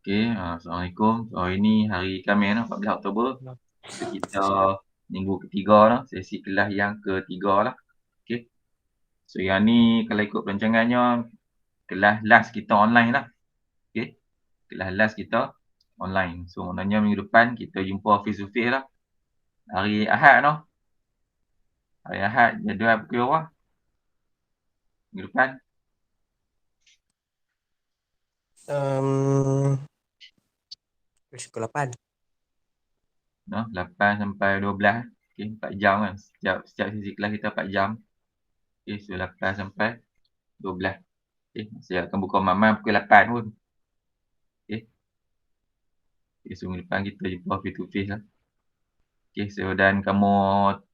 Assalamualaikum. So, hari ni hari Khamis 14 Oktober. So, kita minggu ketiga lah, sesi kelas yang ketiga lah. Okey. So, yang ni kalau ikut perancangannya, kelas last kita online lah. Okey. Kelas last kita online. So, maknanya minggu depan kita jumpa face to face lah. Hari Ahad noh. Hari Ahad jadual pukul berapa? Minggu depan? Pukul 8. Noh, 8 sampai 12. Okey, 4 jam kan. Setiap sesi kelas kita 4 jam. Okey, so 8 sampai 12. Okey, saya akan buka malam pukul 8 pun. Okey. Okay, so minggu depan kita jumpa face to face lah. Okay, so dan kamu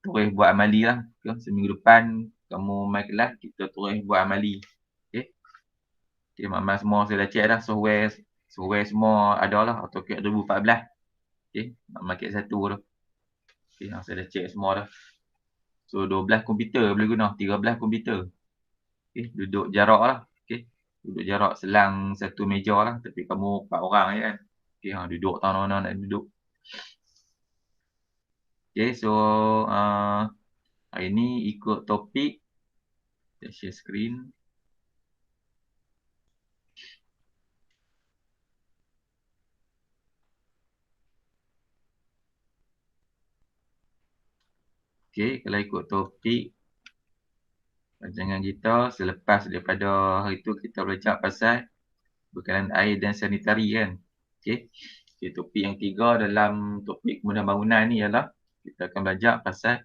terus buat amali lah. Okay, seminggu depan kamu main kelas, kita terus buat amali. Okay. Okay, mak semua saya dah check dah. Software semua ada lah. AutoCAD 2014. Okay, mak market satu tu. Okay, saya dah check semua dah. So 12 komputer boleh guna, 13 komputer. Okay, duduk jarak lah. Okay, duduk jarak selang satu meja lah. Tapi kamu 4 orang je kan. Okay, duduk tahu mana nak duduk. Okay, so hari ni ikut topik. Kita share screen. Okay, kalau ikut topik rancangan kita selepas daripada hari tu kita belajar pasal bekalan air dan sanitari kan. Okay, topik yang 3 dalam topik kemudahan bangunan ni ialah kita akan belajar pasal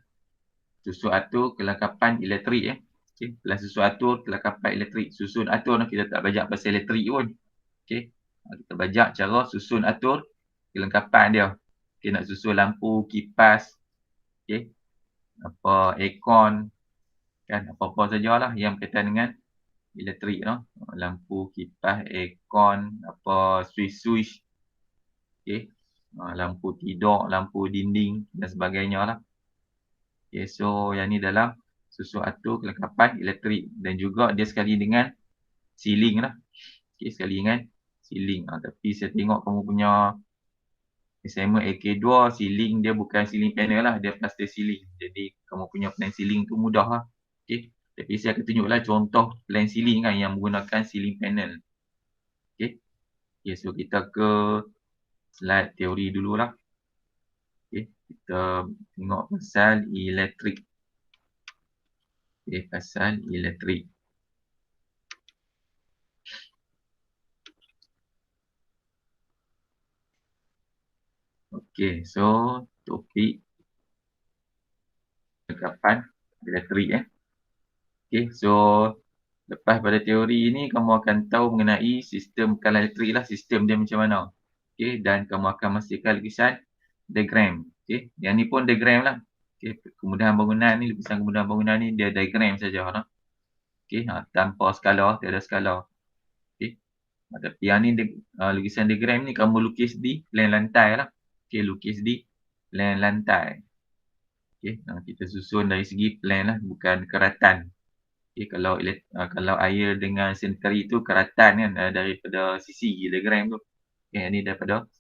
susun atur kelengkapan elektrik. Okay, kelas susun atur kelengkapan elektrik. Susun atur kita tak belajar pasal elektrik pun. Okay, kita belajar cara susun atur kelengkapan dia. Okay, nak susun lampu, kipas, okay, apa aircon kan, apa-apa sajalah yang berkaitan dengan elektrik no. Lampu, kipas, aircon, apa switch, okey. Lampu tidur, lampu dinding dan sebagainya lah. Okay, so yang ni dalam susun atur kelengkapan elektrik dan juga dia sekali dengan ceiling lah. Okay, sekali dengan ceiling. Tapi saya tengok kamu punya assignment AK2 ceiling dia bukan ceiling panel lah, dia plastic ceiling. Jadi kamu punya plan ceiling tu mudah lah. Okay. Tapi saya akan tunjuklah contoh plan ceiling kan yang menggunakan ceiling panel. Okay. Okay, so kita ke slide teori dululah. Okay. Kita tengok pasal elektrik. Okay, pasal elektrik. Okay, so topik kelengkapan elektrik Okay, so lepas pada teori ni kamu akan tahu mengenai sistem bekalan elektrik lah, sistem dia macam mana. Okay, dan kamu akan masihkan lukisan diagram. Okay, yang ni pun diagram lah. Okay, kemudahan bangunan ni, lukisan kemudahan bangunan ni dia diagram saja lah. Okay, tanpa skala, tiada skala. Okay, tapi yang ni lukisan diagram ni kamu lukis di plan lantai lah. Okay, lukis di plan lantai. Okay, kita susun dari segi plan lah, bukan keratan. Okay, kalau air dengan sanitary tu keratan kan, daripada sisi diagram tu. Okay, ni daripada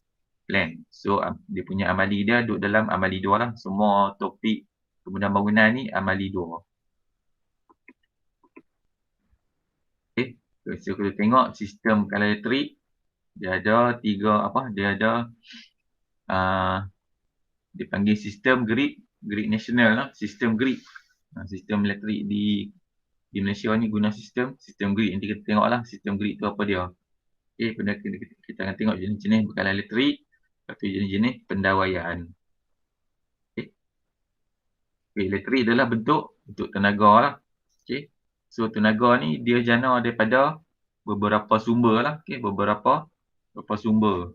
plan. So, dia punya amali dia duduk dalam amali 2 lah. Semua topik kemudahan bangunan ni amali 2. Okay, so kita tengok sistem bekalan elektrik. Dia ada 3 apa? Dia ada dipanggil sistem grid nasional lah. Sistem grid. Sistem elektrik di Malaysia ni guna sistem grid. Nanti kita tengoklah sistem grid tu apa dia. Okay, kita akan tengok jenis-jenis bekalan elektrik. Lepas tu jenis-jenis pendawaian. Okay. Elektrik adalah bentuk tenaga lah. Okay. So tenaga ni dia jana daripada beberapa sumber lah. Okay. Beberapa sumber.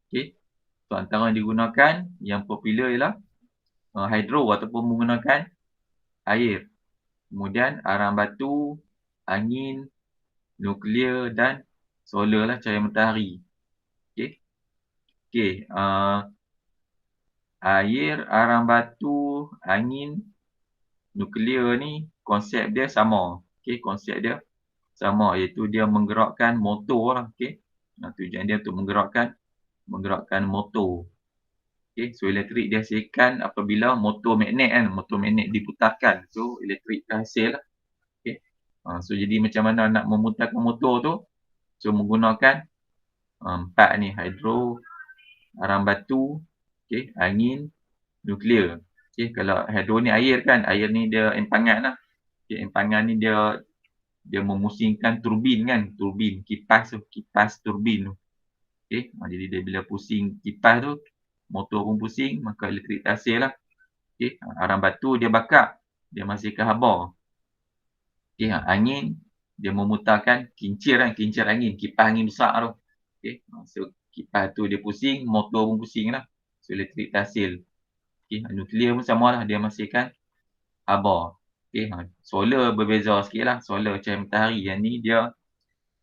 Okay. So antara yang digunakan yang popular ialah hidro ataupun menggunakan air. Kemudian arang batu, angin, nuklear dan solar lah, cahaya matahari. Okay. Okay. Air, arang batu, angin, nuklear ni konsep dia sama. Okay, konsep dia sama iaitu dia menggerakkan motor lah. Okay. Tujuan dia untuk menggerakkan motor. Okey, so elektrik dihasilkan apabila motor magnet kan, motor magnet diputarkan. So elektrik terhasil lah. Okey. So jadi macam mana nak memutarkan motor tu? So menggunakan 4 ni, hidro, arang batu, okey, angin, nuklear. Okey, kalau hidro ni air kan, air ni dia empangan lah. Okey, empangan ni dia memusingkan turbin kan, turbin, kipas tu, kipas turbin tu. Okey, jadi dia bila pusing kipas tu, motor pun pusing, maka elektrik terhasil lah. Okey, arang batu dia bakar, dia menghasilkan haba. Okey, angin dia memutarkan kincir kan, kincir angin, kipas angin besar tu. Okey, so kipas tu dia pusing, motor pun pusing lah. So elektrik terhasil. Okey, nuklear pun sama lah, dia menghasilkan haba. Okey, solar berbeza sikit lah. Solar cahaya matahari yang ni dia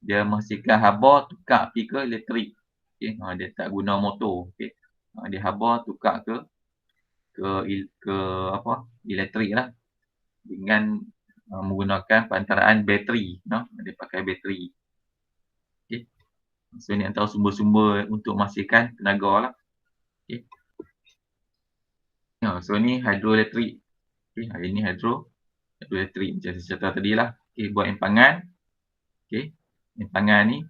menghasilkan haba tukar pergi ke elektrik. Okey, dia tak guna motor. Okey, dia haba tukar ke apa, elektrik lah, dengan menggunakan perantaraan bateri, dia pakai bateri. Okey, so ni antara sumber-sumber untuk menghasilkan tenaga lah. Okey, so ni hidroelektrik. Okey, ini hidroelektrik macam saya cerita tadi lah. Okey, buat empangan. Okey, empangan ni.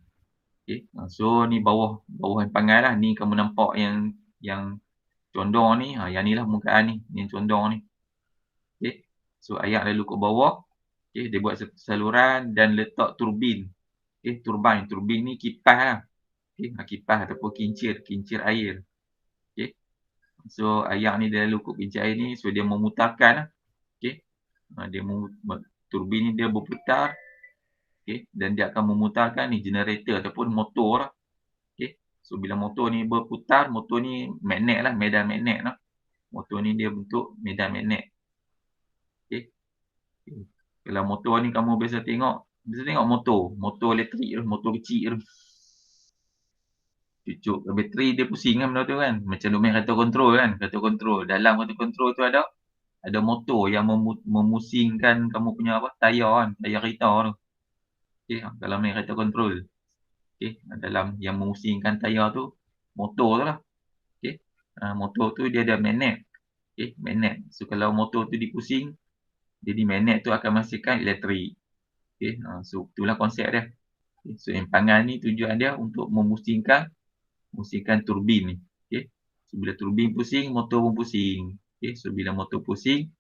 Okey, so ni bawah empangan lah. Ni kamu nampak yang condong ni, yang ni lah permukaan ni, yang condong ni. Okey, so air lalu ke bawah. Okey, dia buat saluran dan letak turbin. Okey, turbin ni kipas lah. Okey, kipas ataupun kincir air. Okey, so air ni dia lalu ke kincir air ni, so dia memutarkan lah. Okey, turbin ni dia berputar. Okey, dan dia akan memutarkan ni generator ataupun motor lah. Okey, so bila motor ni berputar, motor ni magnet lah, medan magnet lah. Motor ni dia bentuk medan magnet. Okey, kalau motor ni kamu biasa tengok motor elektrik tu, motor kecil tu. Cucuk ke bateri dia pusing kan benda tu kan. Macam duk main kereta kontrol kan, kereta kontrol. Dalam kereta kontrol tu ada motor yang memusingkan kamu punya apa, tayar kan, tayar kereta tu. Okey, dalam main kereta kontrol. Okey, dalam yang memusingkan tayar tu, motor tu lah. Okey, motor tu dia ada magnet. Okey, magnet. So kalau motor tu dipusing, jadi magnet tu akan menghasilkan elektrik. Okey, so itulah konsep dia. Okay, so empangan ni tujuan dia untuk memusingkan turbin ni. Okey, so bila turbin pusing, motor pun pusing. Okey, so bila motor pusing,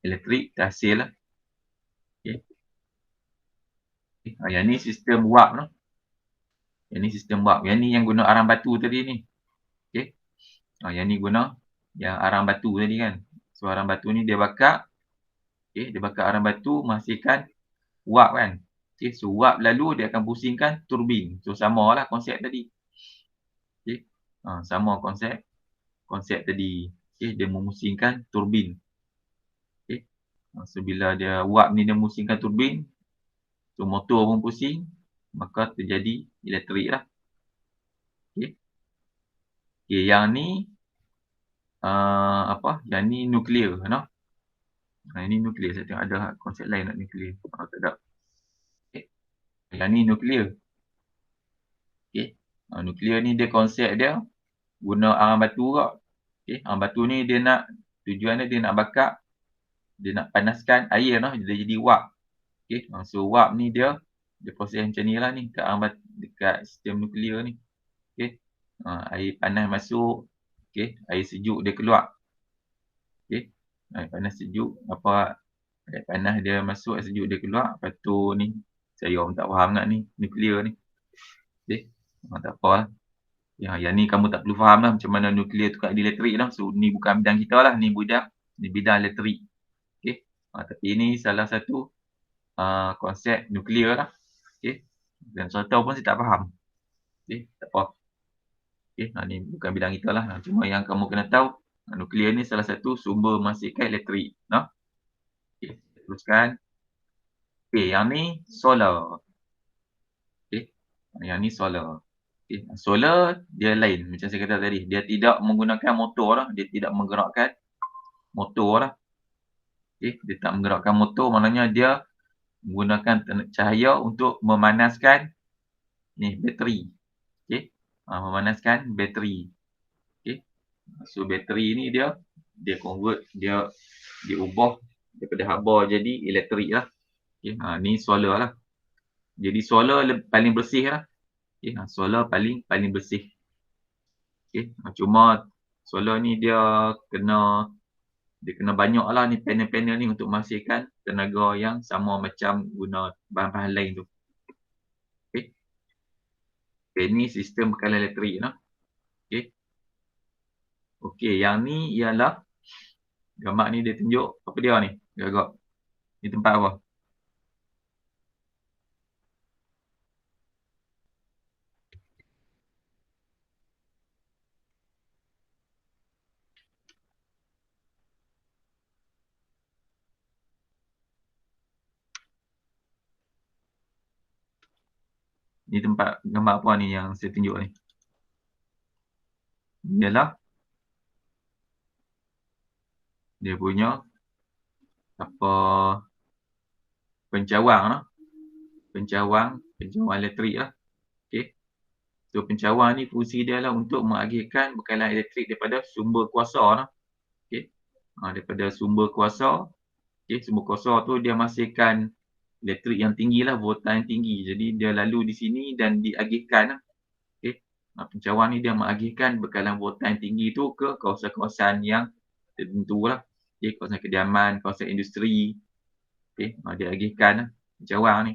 elektrik terhasil lah. Okey, yang ni sistem wap tu. Yang ni sistem wap. Yang ni yang guna arang batu tadi ni. Okey, yang ni guna yang arang batu tadi kan. So arang batu ni dia bakar. Okey, dia bakar arang batu menghasilkan wap kan. Okey, so wap lalu dia akan pusingkan turbin. So samalah konsep tadi. Okey, sama konsep tadi. Okey, dia memusingkan turbin. Okey, so bila dia wap ni dia memusingkan turbin, so motor pun pusing, maka terjadi elektrik lah. Okey, yang ni yang ni nuklear, ini nuklear. Saya tengok ada konsep lain nak nuklear. Tak ada. Okey, yang ni nuklear. Okey, nuklear ni dia konsep dia guna arang batu kak. Okey, arang batu ni tujuan dia nak bakar, dia nak panaskan air dia jadi wap. Okey, so wap ni dia proses macam ni lah ni dekat sistem nuklear ni. Okey, air panas masuk, okey, air sejuk dia keluar. Okey, air panas sejuk air panas dia masuk, air sejuk dia keluar. Lepas tu ni saya orang tak faham nak ni nuklear ni. Okey, tak apa lah. Yang ni kamu tak perlu faham lah macam mana nuklear tukar jadi elektrik lah. So ni bukan bidang kita lah, ni bidang elektrik. Okey, tapi ini salah satu konsep nuklear lah. Okey, dan contoh pun saya tak faham. Okey, tak apa. Okey, ni bukan bidang kita lah. Cuma yang kamu kena tahu, nuklear ni salah satu sumber menghasilkan elektrik. Okey, teruskan. Okey, yang ni solar. Okey, yang ni solar. Okey, solar dia lain macam saya kata tadi. Dia tidak menggunakan motor lah. Dia tidak menggerakkan motor lah. Okey, dia tak menggerakkan motor, maknanya dia menggunakan cahaya untuk memanaskan ni bateri. memanaskan bateri. Okey. So bateri ni dia convert, dia diubah daripada haba jadi elektrik lah. Okey. Ni solar lah. Jadi solar paling bersih lah. Okey. Solar paling bersih. Okey. Cuma solar ni dia kena banyak lah ni panel-panel ni untuk menghasilkan tenaga yang sama macam guna bahan-bahan lain tu. Okey. Okay, ni sistem bekalan elektrik no. Okey. Okey, yang ni ialah gambar ni dia tunjuk apa dia ni? Agak. Ni tempat apa? Ni tempat gambar apa ni yang saya tunjuk ni? Ialah dia punya apa pencawang no. Pencawang elektrik lah. Okey. So pencawang ni fungsi dia lah untuk mengagihkan bekalan elektrik daripada sumber kuasa no. Okey. Daripada sumber kuasa. Okey, sumber kuasa tu dia menghasilkan elektrik yang tinggi lah, voltan yang tinggi. Jadi dia lalu di sini dan diagihkan lah. Okey. Pencawang ni dia mengagihkan bekalan voltan yang tinggi tu ke kawasan-kawasan yang tertentu lah. Okey, kawasan kediaman, kawasan industri. Okey, dia agihkan lah pencawang ni.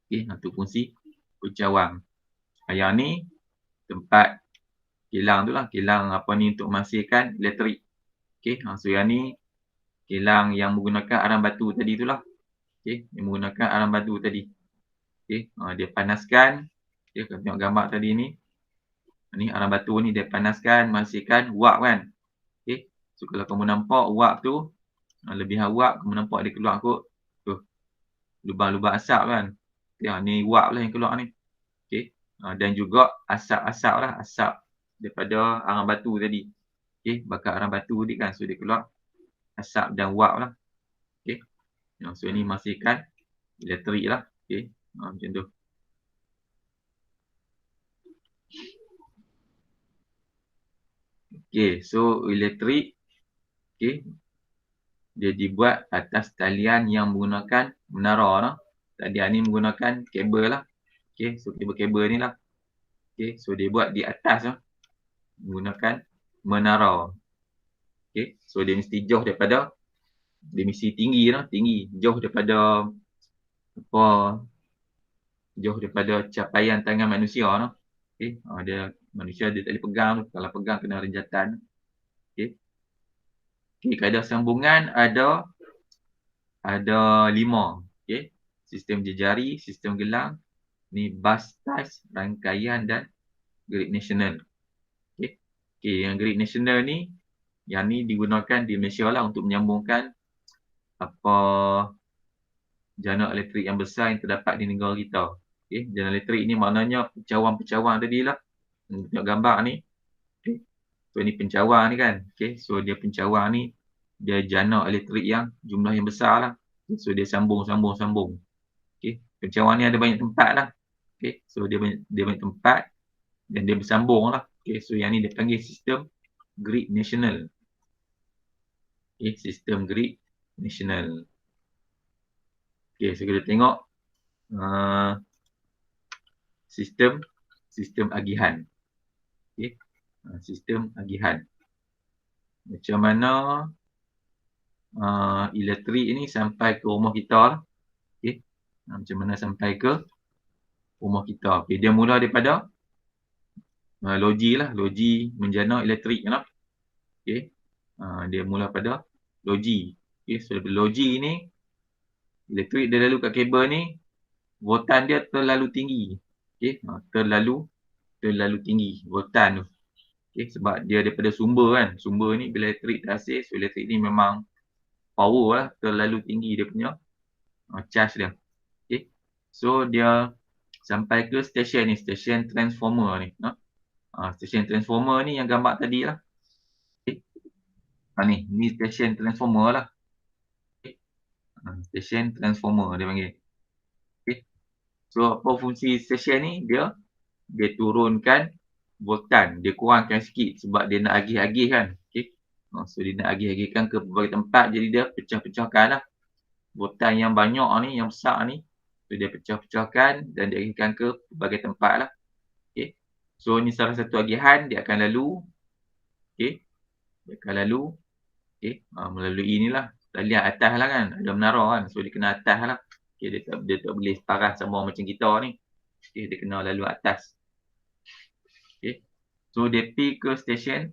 Okey, itu fungsi pencawang. Yang ni tempat kilang tu lah. Kilang apa ni untuk menghasilkan elektrik. Okey, so yang ni kilang yang menggunakan arang batu tadi tu lah. Okey, yang menggunakan arang batu tadi. Okey, dia panaskan. Okey, kalau tengok gambar tadi ni. Ni arang batu ni dia panaskan menghasilkan wap kan. Okey, so kalau kamu nampak wap tu, lebihan wap kamu nampak dia keluar kot lubang-lubang asap kan. Ya, ni wap lah yang keluar ni. Okey. Dan juga asap-asap lah, asap daripada arang batu tadi. Okey, bakar arang batu tadi kan. So dia keluar asap dan wap lah. Okey. So ni menghasilkan elektrik lah. Okey. Macam tu. Okey, so elektrik okey dia dibuat atas talian yang menggunakan menara lah. Talian ni menggunakan kabel lah. Okey, so kabel-kabel ni lah. Okey, so dia buat di atas lah. Menggunakan menara. Okey, so dia mesti jauh daripada, dia mesti tinggi lah, tinggi. Jauh daripada apa, jauh daripada capaian tangan manusia lah. Okey, manusia dia tak boleh pegang tu. Kalau pegang kena renjatan. Okey. Okey, kadar sambungan ada 5. Okey. Sistem jejari, sistem gelang, ni bus ties, rangkaian dan grid nasional. Okey. Okey, yang grid nasional ni, yang ni digunakan di Malaysia lah untuk menyambungkan apa jana elektrik yang besar yang terdapat di negara kita. Okey, jana elektrik ni maknanya pencawang-pencawang tadi lah. Tengok gambar ni. Okey. So ni pencawang ni kan. Okey, so dia pencawang ni dia jana elektrik yang jumlah yang besar lah. So dia sambung. Okey, pencawang ni ada banyak tempat lah. Okey, so dia banyak tempat dan dia bersambung lah. Okey, so yang ni dia panggil sistem grid nasional. Okey, sistem grid nasional. Okey, so kita tengok sistem agihan. Okey, sistem agihan. Macam mana elektrik ni sampai ke rumah kita lah. Okey, macam mana sampai ke rumah kita. Okey, dia mula daripada logi lah, logi menjana elektrik lah. Okey, dia mula pada logi. Okey, so daripada logi ni elektrik dia lalu kat kabel ni, voltan dia terlalu tinggi. Okey, terlalu tinggi voltan tu. Okey, sebab dia daripada sumber kan. Sumber ni bila elektrik terhasil, so elektrik ni memang power lah, terlalu tinggi dia punya charge dia. Okey, so dia sampai ke stesen ni, stesen transformer ni. Stesen transformer ni yang gambar tadi lah. Okay. Ni stesen transformer lah. Okay. Stesen transformer dia panggil. Okay. So apa fungsi stesen ni? Dia dia turunkan voltan, dia kurangkan sikit sebab dia nak agih-agih kan. Okey. So dia nak agih-agihkan ke berbagai tempat, jadi dia pecah-pecahkan lah. Voltan yang banyak ni, yang besar ni, so dia pecah-pecahkan dan dia agihkan ke berbagai tempat lah. Okey. So ni salah satu agihan, dia akan lalu. Okey. Dia akan lalu. Okey. Melalui inilah. Talian atas lah kan. Ada menara kan. So dia kena atas lah. Okey. Dia tak boleh separas sama macam kita ni. Okey. Dia kena lalu atas. Okey. So dia pergi ke stesen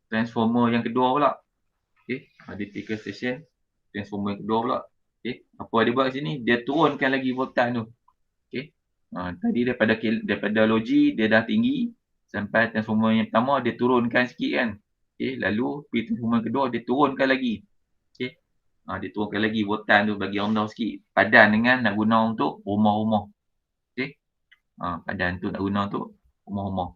transformer yang kedua pula. Okey. Dia pergi ke stesen transformer yang kedua pula. Okey. Apa dia buat kat sini? Dia turunkan lagi voltan tu. Okey. Tadi daripada logi dia dah tinggi sampai transformer yang pertama dia turunkan sikit kan. Okey, lalu pergi transformer kedua dia turunkan lagi. Okey. Dia turunkan lagi voltan tu bagi rendah sikit. Padan dengan nak guna untuk rumah-rumah. Okey. Padan tu nak guna untuk rumah-rumah.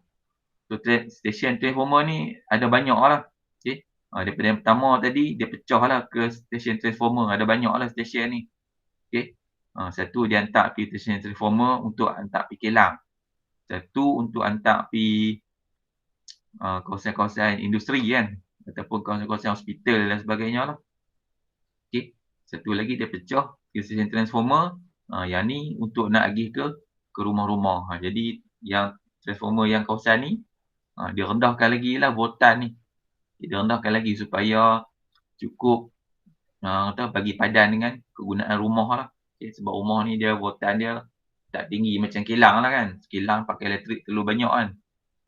So stesen transformer ni ada banyak lah. Okey. Daripada yang pertama tadi dia pecah lah ke stesen transformer. Ada banyak lah stesen ni. Okey. Satu dia hantar pergi stesen transformer untuk hantar pergi kilang. Satu untuk hantar pergi kawasan-kawasan industri kan. Ataupun kawasan-kawasan hospital dan sebagainya lah. Okey. Satu lagi dia pecah ke stesen transformer. Yang ni untuk nak agih ke rumah-rumah. Jadi yang transformer yang kawasan ni dia rendahkan lagi lah voltan ni. Dia rendahkan lagi supaya cukup bagi padan dengan kegunaan rumah lah. Okay, sebab rumah ni dia voltan dia tak tinggi macam kilang lah kan. Kilang pakai elektrik terlalu banyak kan.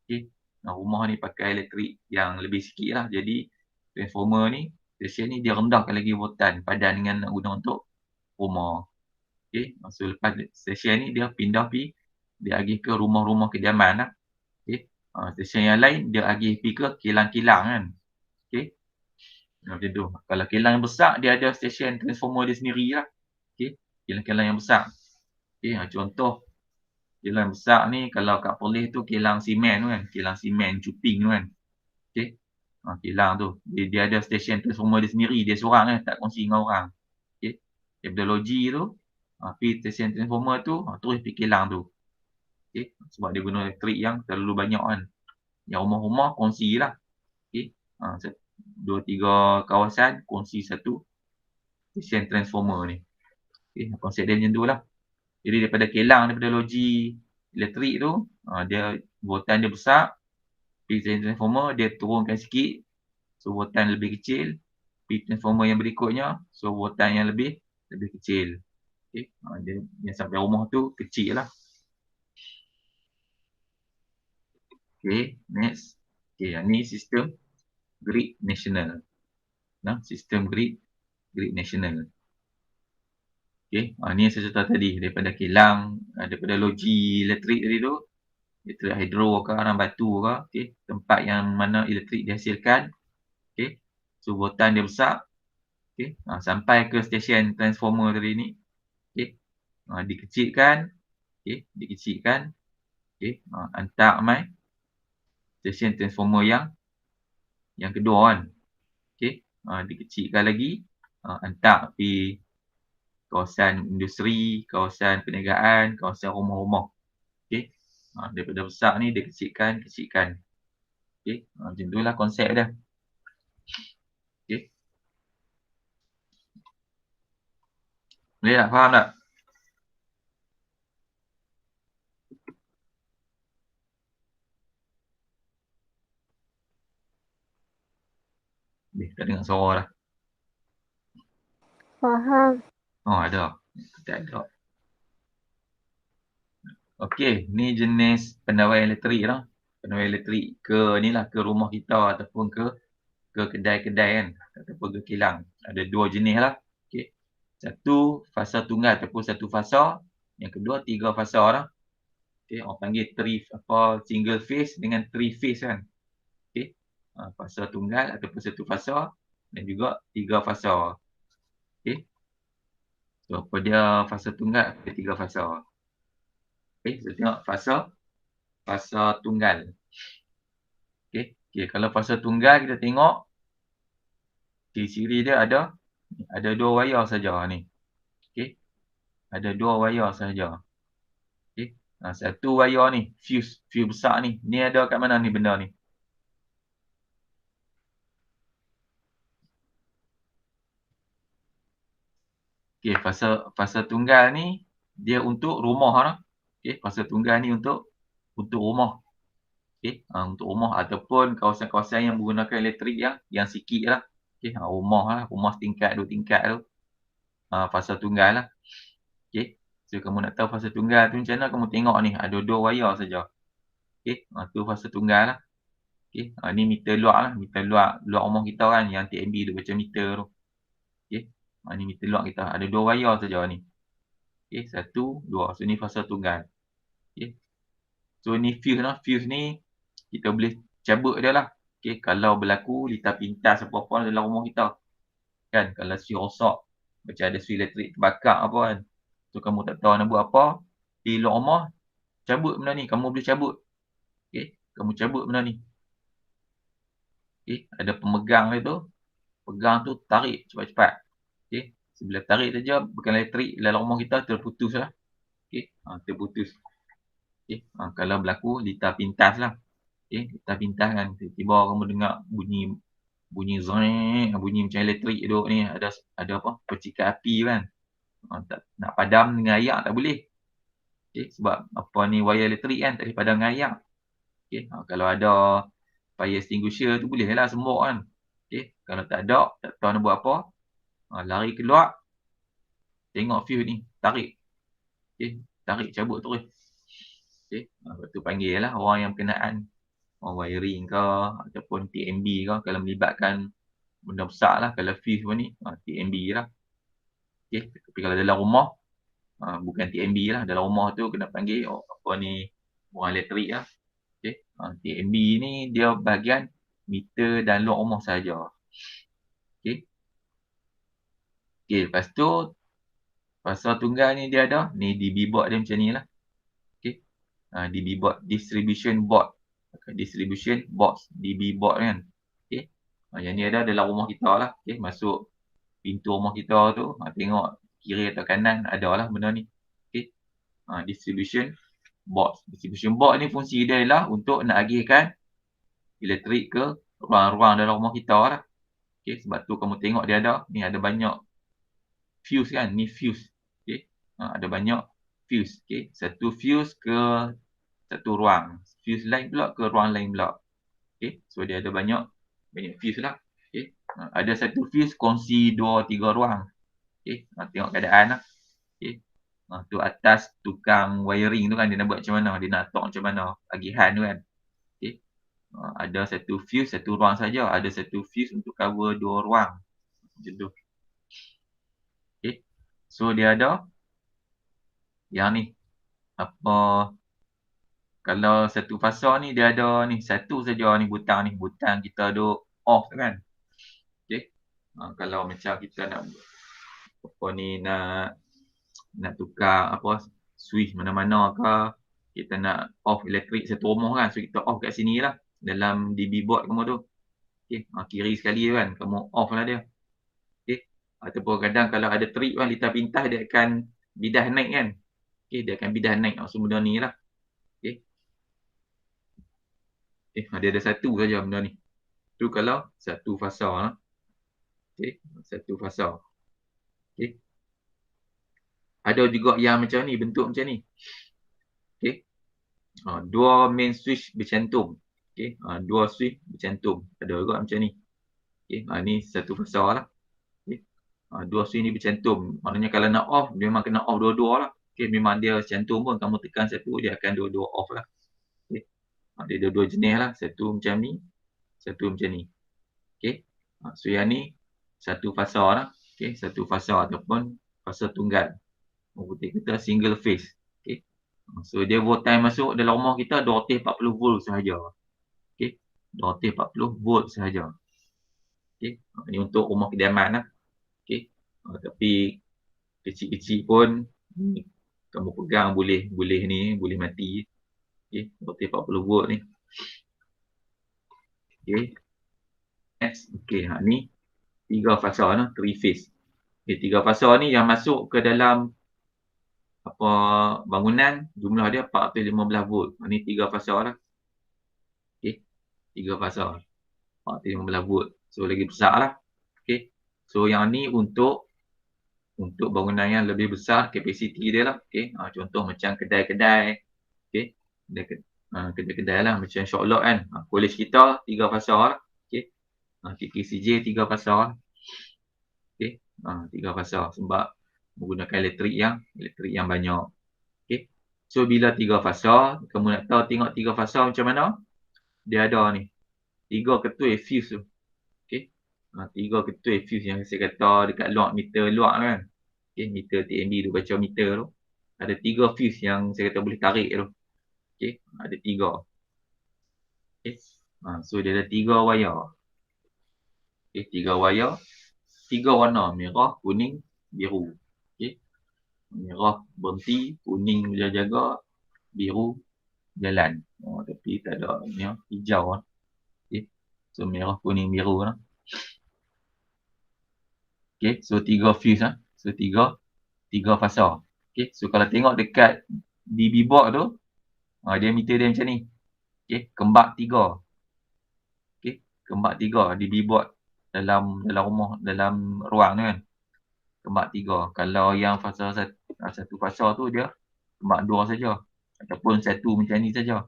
Okay. Rumah ni pakai elektrik yang lebih sikit lah. Jadi transformer ni, stesen ni dia rendahkan lagi voltan padan dengan nak guna untuk rumah. Okay. So lepas stesen ni dia pindah pergi, dia agih ke rumah-rumah kediaman lah. Okay. Stesen yang lain dia agih pergi ke kilang-kilang kan. Okay. Macam tu. Kalau kilang yang besar, dia ada stesen transformer dia sendiri lah. Okay. Kilang-kilang yang besar. Okay. Contoh, kilang besar ni, kalau kat Perlis tu, kilang simen tu kan. Kilang simen Cuping tu kan. Okay. Kilang tu. Dia ada stesen transformer dia sendiri. Dia seorang kan. Tak kongsi dengan orang. Okay. Daripada logi tu, pergi stesen transformer tu, terus pergi kilang tu. Okay. Sebab dia guna elektrik yang terlalu banyak kan. Yang rumah-rumah kongsi lah. Okay. 2-3 kawasan kongsi satu stesen transformer ni. Okay, konsep dia macam tu lah. Jadi daripada kilang, daripada logi elektrik tu, dia voltan dia besar. Pergi stesen transformer, dia turunkan sikit. So voltan lebih kecil. Pergi transformer yang berikutnya, so voltan yang lebih kecil. Okay. Dia yang sampai rumah tu kecil lah. Okay, next. Okay, yang ni sistem grid nasional. Sistem grid nasional. Okay. Ni yang saya cerita tadi. Daripada kilang, daripada logi elektrik tadi tu, elektrik hidro ke, arang batu ke, okay. Tempat yang mana elektrik dihasilkan. Okay. So voltan dia besar. Okay. Sampai ke stesen transformer tadi ni. Okay. Dikecilkan. Okay. Dikecilkan. Okay. Hantar mai stesen transformer yang kedua kan. Okay. Dikecilkan lagi. Hantar pergi kawasan industri, kawasan perniagaan, kawasan rumah-rumah. Okay. Daripada besar ni dia kecilkan. Okay. Macam tu lah konsep dia. Okay. Boleh tak? Faham tak? Tak dengar suara dah. Faham. Oh, ada. Tak ada. Okey, ni jenis pendawai elektrik lah. Pendawai elektrik ke ni lah, ke rumah kita ataupun ke kedai-kedai kan. Ataupun ke kilang. Ada dua jenis lah. Okey. Satu fasa tunggal ataupun satu fasa. Yang kedua 3 fasa lah. Okey, orang panggil single phase dengan 3 phase kan. Okey. Fasa tunggal ataupun satu fasa dan juga 3 fasa. Okey. So, apa dia fasa tunggal? Ada 3 fasa. Okey, kita tengok fasa tunggal. Okey, kalau fasa tunggal kita tengok di siri dia ada 2 wayar saja ni. Okey. Ada 2 wayar saja. Okey. Satu wayar ni, fuse besar ni. Ni ada kat mana ni benda ni? Okey, fasa tunggal ni dia untuk rumah lah. Okey, fasa tunggal ni untuk rumah. Okey, untuk rumah ataupun kawasan-kawasan yang menggunakan elektrik yang sikit lah. Okey, rumah lah, rumah setingkat, 2 tingkat tu. Fasa tunggal lah. Okey, so kamu nak tahu fasa tunggal tu macam mana, kamu tengok ni ada 2 wayar saja. Okey, tu fasa tunggal lah. Okey, ni meter luak lah, meter luak rumah kita kan yang TNB tu macam meter tu. Okey, ni meter luak kita, ada 2 wayar saja ni. Okey, 1, 2. So ni fasa tunggal. Okey. So ni fuse lah, fuse ni kita boleh cabut dia lah. Okey, kalau berlaku litar pintas apa-apa dalam rumah kita. Kan, kalau fuse rosak, macam ada fuse elektrik terbakar apa kan. So kamu tak tahu nak buat apa, di luar rumah, cabut benda ni, kamu boleh cabut. Okey, kamu cabut benda ni. Okey, ada pemegang dia tu, pegang tu tarik cepat-cepat. Okey, sebila tarik saja bukan elektrik dalam rumah kita terputus lah. Okey, terputus. Okey, kalau berlaku litar pintas lah. Okey, litar pintas kan, tiba-tiba kamu dengar bunyi zeng, bunyi macam elektrik duduk ni, ada apa, percikan api kan. Tak nak padam dengan air tak boleh. Okey, sebab apa ni wayar elektrik kan, tak boleh padam dengan air. Okey, kalau ada fire extinguisher tu boleh lah sembur kan. Okey, kalau tak ada, tak tahu nak buat apa, lari keluar, tengok fuse ni, tarik. Okey, tarik cabut terus. Okey, lepas tu panggil lah orang yang berkenaan, orang wiring ke ataupun TNB ke, kalau melibatkan benda besar lah, kalau fuse pun ni TNB lah. Okey, tapi kalau dalam rumah bukan TNB lah, dalam rumah tu kena panggil apa ni, orang elektrik lah. Okey, TNB ni dia bahagian meter dan luar rumah saja. Okey. Okey, lepas tu fasa tunggal ni dia ada ni, DB board dia macam ni lah. Okey, DB board, distribution board, distribution box, DB board kan. Okey, yang ni ada dalam rumah kita lah. Okey, masuk pintu rumah kita tu, tengok kiri atau kanan ada lah benda ni. Okey, distribution box. Distribution box ni fungsi dia ialah untuk nak agihkan elektrik ke ruang-ruang dalam rumah kita lah. Okey, sebab tu kamu tengok dia ada ni, ada banyak fuse kan, ni fuse. Okey, ada banyak fuse. Okey, satu fuse ke satu ruang, fuse lain pula ke ruang lain pula. Okey, so dia ada banyak fuse lah. Okey, ada satu fuse kongsi 2-3 ruang. Okey, tengok keadaan lah. Okey, tu atas tukang wiring tu kan, dia nak buat macam mana, dia nak atok macam mana agihan tu kan. Okey, ada satu fuse satu ruang saja, ada satu fuse untuk cover 2 ruang macam tu. Okey, so dia ada yang ni apa, kalau satu fasa ni dia ada ni satu saja ni butang kita duk off kan. Okey, kalau macam kita nak apa ni, nak tukar apa switch mana-mana ke, kita nak off elektrik satu rumah kan, so kita off kat sini lah dalam DB board kamu tu. Okey, kiri sekali kan, kamu off lah dia. Okey, ataupun kadang kalau ada trip kan, litar pintas dia akan bidah naik kan. Okey, dia akan bidah naik maksud benda ni lah. Okey, dia ada satu saja benda ni. Tu kalau satu fasa lah. Okey, satu fasa. Okey, ada juga yang macam ni, bentuk macam ni. Okey, dua main switch bercantum. Okey, dua switch bercantum. Ada juga macam ni. Okey, ni satu fasa lah. Okey, dua switch ni bercantum. Maknanya kalau nak off, memang kena off dua-dua lah. Okey, memang dia cantum pun, kamu tekan satu, dia akan dua-dua off lah. Okey, dia dua-dua jenis lah. Satu macam ni, satu macam ni. Okey, so yang ni satu fasa lah. Okey, satu fasa ataupun fasa tunggal. Putih kita single phase. Okey, so dia voltage masuk dalam rumah kita 240 volt sahaja. Okey, 240 volt sahaja. Okey, ni untuk rumah kediaman lah. Okey, tapi kecil-kecil pun kamu pegang boleh ni, boleh mati. Okey, 240 volt ni. Okey, next. Okey, ni 3 fasa lah, 3 phase. Okey, 3 fasa ni yang masuk ke dalam apa bangunan jumlah dia 415 volt. Ni 3 fasa lah. Okey. 3 fasa. 415 volt. So lagi besar lah. Okey. So yang ni untuk bangunan yang lebih besar kapasiti dia lah. Okey. Contoh macam kedai-kedai. Okey. Kedai-kedai lah macam Shotlok kan. College kita 3 fasa lah. Okey. TTCJ 3 fasa lah. Okey. 3 fasa sebab menggunakan elektrik yang banyak. Okey. So bila 3 fasa, kamu nak tahu tengok 3 fasa macam mana? Dia ada ni. 3 ketui fuse tu. Okey. 3 ketui fuse yang saya kata dekat luar meter luar kan. Okey, meter TMB tu baca meter tu. Ada 3 fuse yang saya kata boleh tarik tu. Okey, ada 3. Okey. So dia ada 3 wayar. Okey, 3 wayar. 3 warna, merah, kuning, biru. Okey. Merah berhenti, kuning jaga-jaga, biru jalan. Tapi tak ada ni hijau lah. Okey. So merah, kuning, biru lah. Okey, so 3 fuse lah. So 3 fasa. Okey, so kalau tengok dekat DB board tu, diameter dia macam ni. Okey, kembak 3. Okey, kembak 3 DB board dalam rumah, dalam ruang tu kan. Kembak 3. Kalau yang fasa satu fasa tu dia kembak 2 saja. Ataupun satu macam ni saja.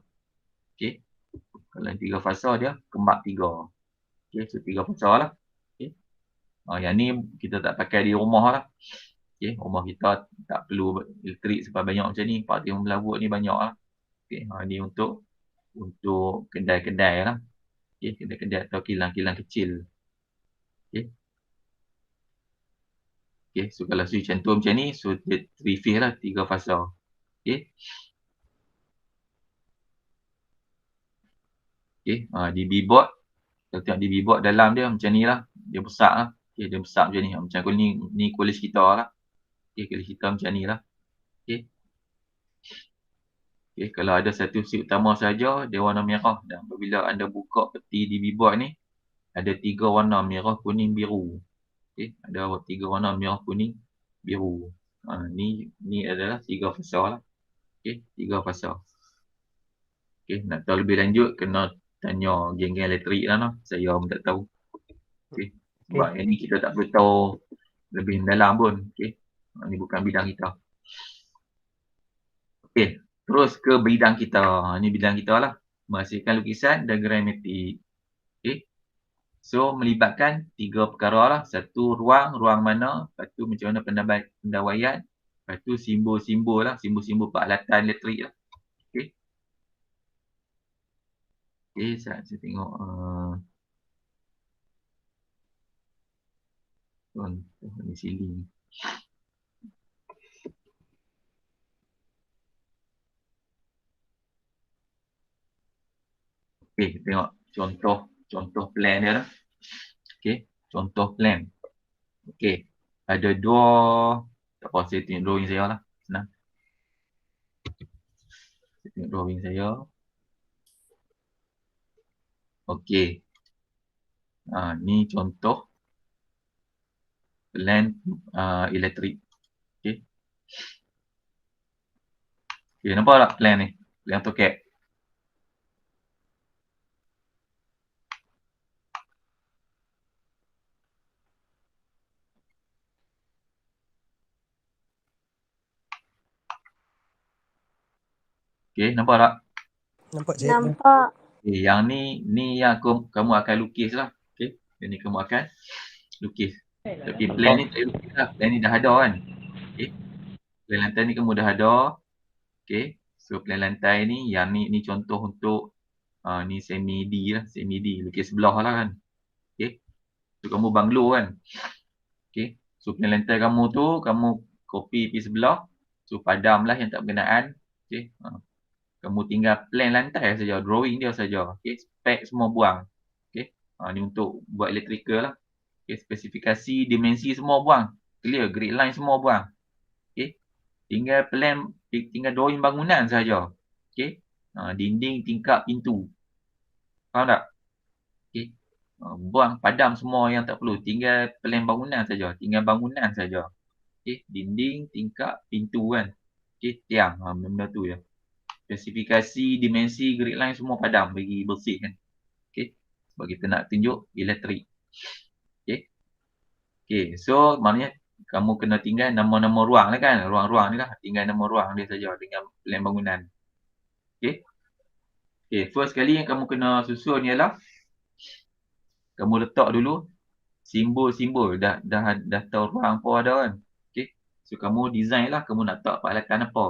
Okey. Kalau 3 fasa dia kembak 3. Okey, so 3 fasa lah. Okey. Yang ni kita tak pakai di rumah lah. Okey, rumah kita tak perlu elektrik sebab banyak macam ni. 415 volt ni banyak lah. Okey, ni untuk kedai-kedai lah. Okey, kedai-kedai atau kilang-kilang kecil. Okey. Okey, so kalau switch macam tu macam ni, so dia 3 phase lah, 3 fasa. Okey. Okey, DB board. Kita tengok DB board dalam dia macam ni lah. Dia besar lah. Okey, dia besar macam ni. Macam ni college kita lah. Okey, college kita macam ni lah. Okey. Okey, kalau ada satu switch utama saja, dia warna merah. Dan apabila anda buka peti DB board ni, ada 3 warna merah, kuning, biru. Okey, ada 3 warna merah, kuning, biru. Ni adalah 3 fasa lah. Okey, 3 fasa. Okey, nak tahu lebih lanjut kena tanya geng-geng elektrik lah noh. Saya pun tak tahu. Okey. Sebab yang ni kita tak perlu tahu lebih mendalam pun. Okey. Ni bukan bidang kita. Okey, terus ke bidang kita. Ni bidang kita lah. Menghasilkan lukisan diagramatik. Okey. So, melibatkan 3 perkara lah. Satu, ruang mana. Lepas tu, macam mana pendawaian. Lepas tu, simbol-simbol lah. Simbol-simbol peralatan elektrik lah. Okey. Okey, saya tengok. Ni sini. Okey, tengok contoh plan dia lah. Okey, contoh plan. Okey, ada 2. Tak apa, saya tengok drawing saya lah. Senang. Saya tengok drawing saya. Okey. Ni contoh plan elektrik. Okey. Okey, nampak tak plan ni? Plan AutoCAD. Okey, nampak tak? Nampak cik? Nampak. Okay, yang ni yang kamu akan lukis lah. Okey, yang ni kamu akan lukis. Tapi plan ni tak lukis lah. Plan ni dah ada kan. Okey. Plan lantai ni kamu dah ada. Okey. So plan lantai ni, yang ni contoh untuk ni semi D lah. Semi D. Lukis sebelah lah kan. Okey. So kamu banglo kan. Okey. So plan lantai kamu tu, kamu copy pergi sebelah. So padam lah yang tak berkenaan. Okey. Kamu tinggal plan lantai saja, drawing dia saja. Okey, spek semua buang. Okey. Ni untuk buat electrical lah. Okey, spesifikasi, dimensi semua buang. Clear, grid line semua buang. Okey. Tinggal plan, tinggal drawing bangunan saja. Okey. Dinding, tingkap, pintu. Faham tak? Okey. Buang, padam semua yang tak perlu. Tinggal plan bangunan saja. Tinggal bangunan saja. Okey, dinding, tingkap, pintu kan. Okey, tiang. Benda tu je. Spesifikasi, dimensi, grid line semua padam bagi bersih kan. Okey. Sebab kita nak tunjuk elektrik. Okey. Okey, so maknanya kamu kena tinggal nama-nama ruang lah kan. Ruang-ruang ni lah. Tinggal nama ruang dia saja dengan plan bangunan. Okey. Okey, first sekali yang kamu kena susun ialah kamu letak dulu simbol-simbol. Dah tahu ruang apa ada kan. Okey. So kamu design lah kamu nak letak peralatan apa.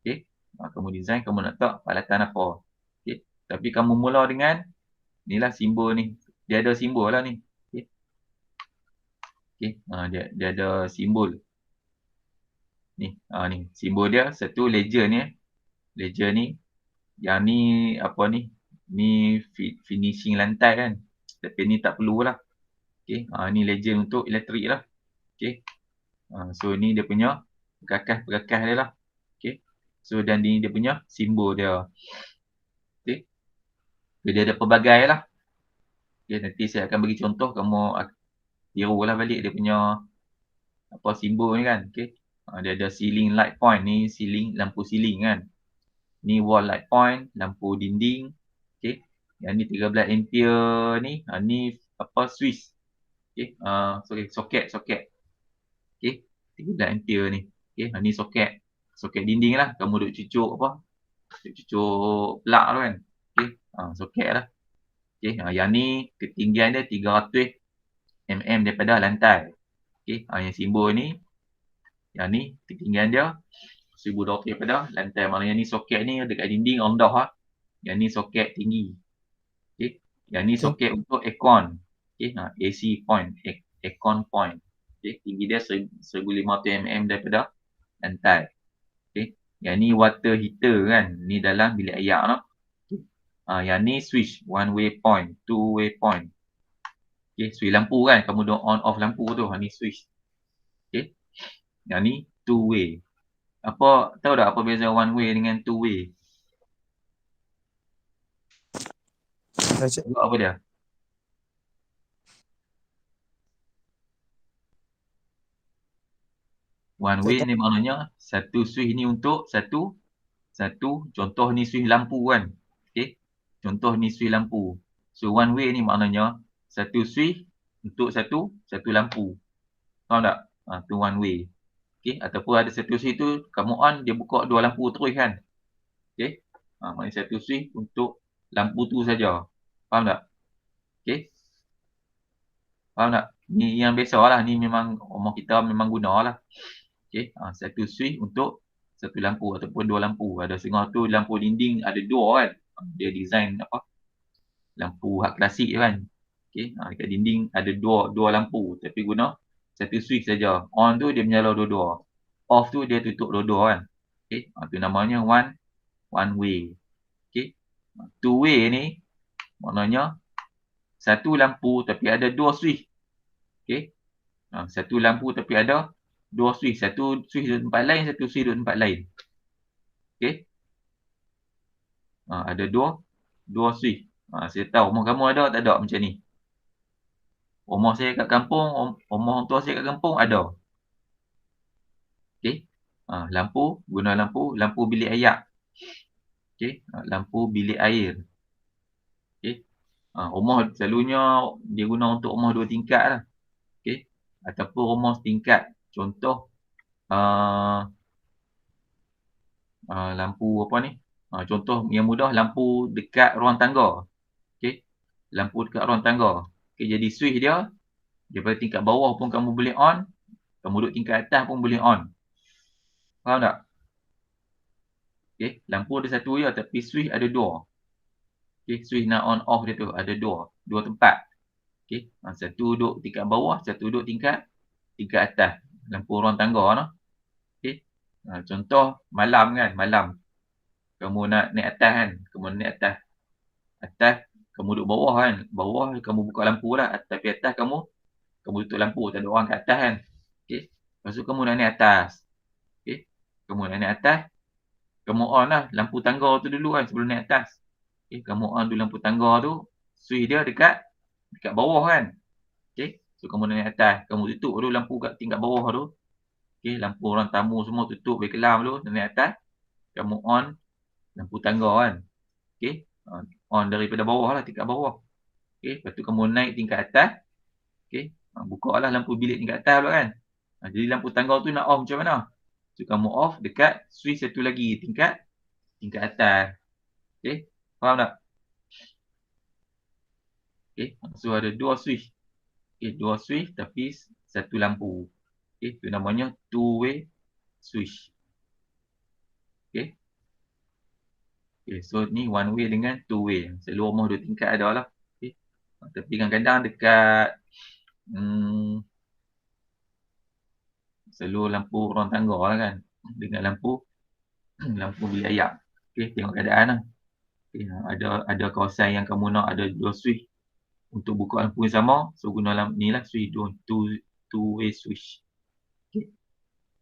Okey. Kamu design kamu nak letak peralatan apa. Okey. Tapi kamu mula dengan inilah simbol ni. Dia ada simbol lah ni. Okey. Okey. Dia ada simbol. Ni. Ni. Simbol dia satu legend ni. Legend ni. Yang ni apa ni? Ni finishing lantai kan. Tapi ni tak perlu lah. Okey. Ni legend untuk elektrik lah. Okey. So ni dia punya perkakas dia lah. Okey. So dan ni dia punya simbol dia. Okey. Dia ada pelbagai lah. Okay, nanti saya akan bagi contoh, kamu tiru lah balik dia punya apa simbol ni kan. Okay. Dia ada ceiling light point ni, lampu ceiling kan. Ni wall light point, lampu dinding. Okay. Yang ni 13 ampere ni, ni apa switch. Okay. Soket. Okay. 13 ampere ni. Okay. Ni soket dinding lah. Kamu duk cucuk apa? Cucuk plug tu kan. Okay. Soket lah. Okay. Yang ni ketinggian dia 300 mm daripada lantai. Okey, yang simbol ni, yang ni ketinggian dia 1200 daripada lantai. Maknanya ni soket ni dekat dinding rendah lah. Yang ni soket tinggi. Okey, yang ni soket untuk aircon. Okey, AC point, aircon point. Okey, tinggi dia 1500 mm daripada lantai. Okey, yang ni water heater kan. Ni dalam bilik air lah. Okay. Yang ni switch, one way point, two way point. Okay, switch lampu kan. Kamu dah on off lampu tu. Ni switch. Okay. Yang ni two way. Tahu tak apa beza one way dengan two way? Apa dia? One way ni maknanya satu switch ni untuk satu contoh ni switch lampu kan. Okey. Contoh ni switch lampu. So one way ni maknanya satu switch untuk satu lampu. Faham tak? Tu one way. Okey, ataupun ada satu switch tu kamu on dia buka dua lampu terus kan. Okey. Maknanya satu switch untuk lampu tu saja. Faham tak? Okey. Faham tak? Ni yang biasa lah. Ni memang rumah kita memang guna lah. Okey. Satu switch untuk satu lampu ataupun dua lampu. Ada setengah tu lampu dinding ada dua kan. Dia design apa? Lampu hak klasik kan. Okey. Dekat dinding ada dua lampu. Tapi guna satu switch saja. On tu dia menyala dua-dua. Off tu dia tutup dua-dua kan. Okey. Tu namanya one way. Okey. Two way ni maknanya satu lampu tapi ada dua switch. Okey. Satu lampu tapi ada dua switch. Satu switch duduk tempat lain, satu switch duduk tempat lain. Okey. Ada dua switch. Saya tahu rumah kamu ada tak ada macam ni? Rumah saya kat kampung, rumah orang tua saya kat kampung ada. Okey. Guna lampu bilik air. Okey. Lampu bilik air. Okey. Rumah selalunya dia guna untuk rumah dua tingkat lah. Okey. Ataupun rumah setingkat. Contoh lampu apa ni? Contoh yang mudah, lampu dekat ruang tangga. Okey. Lampu dekat ruang tangga. Okey, jadi switch dia daripada tingkat bawah pun kamu boleh on, kamu duduk tingkat atas pun boleh on. Faham tak? Okey, lampu ada satu je tapi switch ada dua. Okey, switch nak on off dia tu ada dua tempat. Okey, satu duduk tingkat bawah, satu duduk tingkat atas. Lampu ruang tangga noh. Okey. Contoh malam kan, kamu nak naik atas kan, atas kamu duduk bawah kan, bawah kamu buka lampu lah, tapi atas kamu tutup lampu, tak ada orang kat atas kan. Okey. Lepas tu kamu nak naik atas. Okey. Kamu nak naik atas, kamu on lah lampu tangga tu dulu kan sebelum naik atas. Okey, kamu on dulu lampu tangga tu, switch dia dekat bawah kan. Okey. So kamu nak naik atas, kamu tutup dulu lampu kat tingkat bawah tu. Okey, lampu orang tamu semua tutup bagi kelam dulu, naik atas. Kamu on lampu tangga kan. Okey, on daripada bawah lah, tingkat bawah. Okey, lepas tu kamu naik tingkat atas. Okey, buka lah lampu bilik tingkat atas pula kan. Jadi lampu tangga tu nak off macam mana? So kamu off dekat switch satu lagi tingkat atas. Okey, faham tak? Okey, so ada dua switch. Okey, dua switch tapi satu lampu. Okey, itu namanya two way switch. Okey. Okey, so ni one way dengan two way. Selalu rumah dua tingkat ada lah. Okey. Tapi kadang-kadang dekat selalu lampu ruang tangga lah kan. Dengan lampu bilik air. Okey, tengok keadaan lah. Okay, ada kawasan yang kamu nak ada dua switch untuk buka lampu yang sama, so guna ni lah switch two way switch. Okay.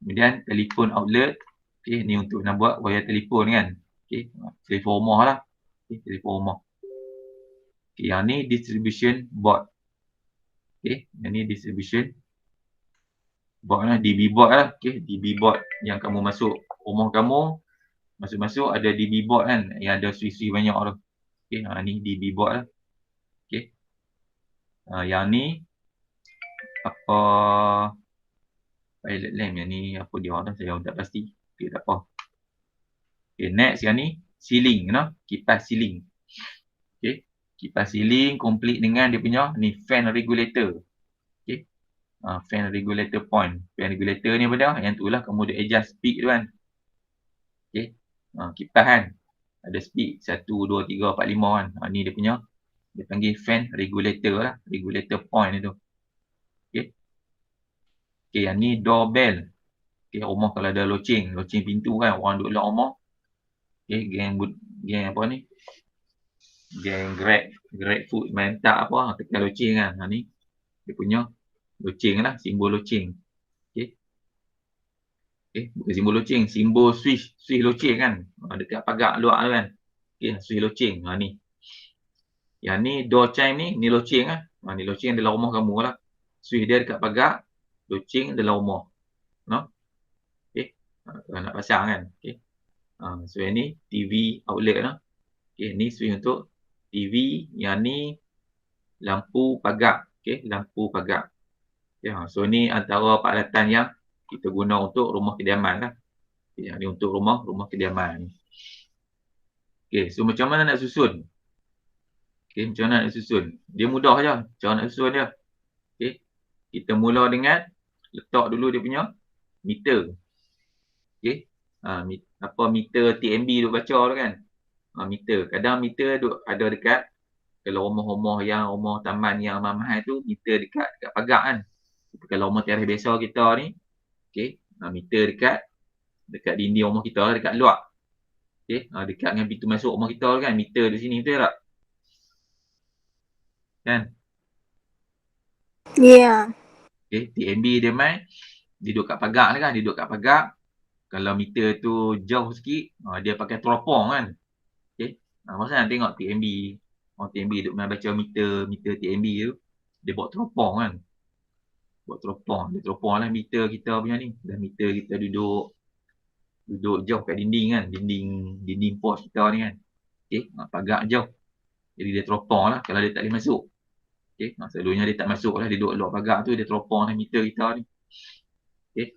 Kemudian telefon outlet, okay, ni untuk nak buat wayar telefon kan. Okay, telefon rumah lah. Okay, telefon rumah. Okay, yang ni distribution board. Okay, yang ni distribution board lah, DB board lah. Okay, DB board yang kamu masuk rumah kamu, masuk-masuk ada DB board kan, yang ada switch-switch banyak tu. Okay, ni DB board lah. Okay. Yang ni apa pilot lamp, yang ni apa dia orang, saya tak pasti. Okay, tak apa. Okay, next yang ni ceiling, kipas ceiling. Okay, kipas ceiling complete dengan dia punya ni fan regulator. Okay, fan regulator point. Fan regulator ni apa dia? Yang tu lah kamu dia adjust speed tu kan. Okay, kipas kan ada speed 1, 2, 3, 4, 5 kan. Ni dia punya, dia panggil fan regulator lah, regulator point tu. Okay. Okay, yang ni doorbell. Okay, rumah kalau ada loceng pintu kan, orang duduk dalam rumah. Okay, geng apa ni? Geng grab food main tak apa, tekan loceng kan. Ni dia punya loceng lah, simbol loceng. Okay. Okay, bukan simbol loceng, simbol switch loceng kan. Dekat pagar luar tu kan. Okay, switch loceng. Ni. Yang ni door chime ni loceng lah. Ni loceng dalam rumah kamu lah. Switch dia dekat pagar, loceng dalam rumah. Okay. Nak pasang kan. Okay. So yang ni TV outlet lah. Okay, ni switch untuk TV. Yang ni lampu pagar. Okay, lampu pagar. Okay, so ni antara peralatan yang kita guna untuk rumah kediaman lah. Okay, yang ni untuk rumah kediaman. Okay, so macam mana nak susun? Okay, macam mana nak susun? Dia mudah je. Cara nak susun dia. Okay, kita mula dengan letak dulu dia punya meter. Okay, apa meter TMB tu baca tu kan. Meter. Kadang meter tu ada dekat, kalau rumah-rumah yang rumah taman yang mahal tu, meter dekat pagar kan. Tapi kalau rumah teras biasa kita ni, okey, meter dekat dinding rumah kita lah, dekat luar. Okey, dekat dengan pintu masuk rumah kita kan, meter di sini, betul tak? Kan? Ya. Yeah. Okey, TMB dia main duduk kat pagar ni kan, duduk kat pagar. Kalau meter tu jauh sikit, dia pakai teropong kan. Okey. Masa nak tengok TMB, orang TMB duduk main baca meter TMB tu, dia buat teropong kan. Buat teropong. Dia teropong lah meter kita punya ni. Dan meter kita duduk jauh kat dinding kan. Dinding pos kita ni kan. Okay, pagar jauh. Jadi dia teropong lah kalau dia tak boleh masuk. Okay, selalunya dia tak masuk lah. Dia duduk luar pagar tu, dia teropong lah meter kita ni. Okay.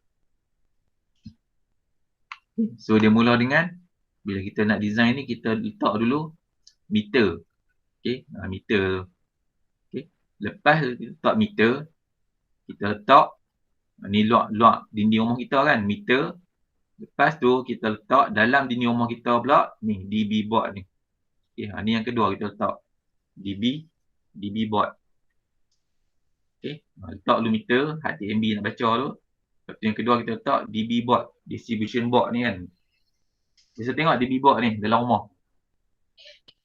So dia mula dengan, bila kita nak design ni, kita letak dulu meter. Okay, meter. Okay. Lepas kita letak meter, kita letak ni luar dinding rumah kita kan, meter. Lepas tu kita letak dalam dinding rumah kita pula ni DB board ni. Okay, ni yang kedua kita letak DB board. Okay, letak dulu meter HTMB nak baca tu. Lepas tu yang kedua kita letak DB board, distribution board ni kan. Biasa tengok DB board ni dalam rumah.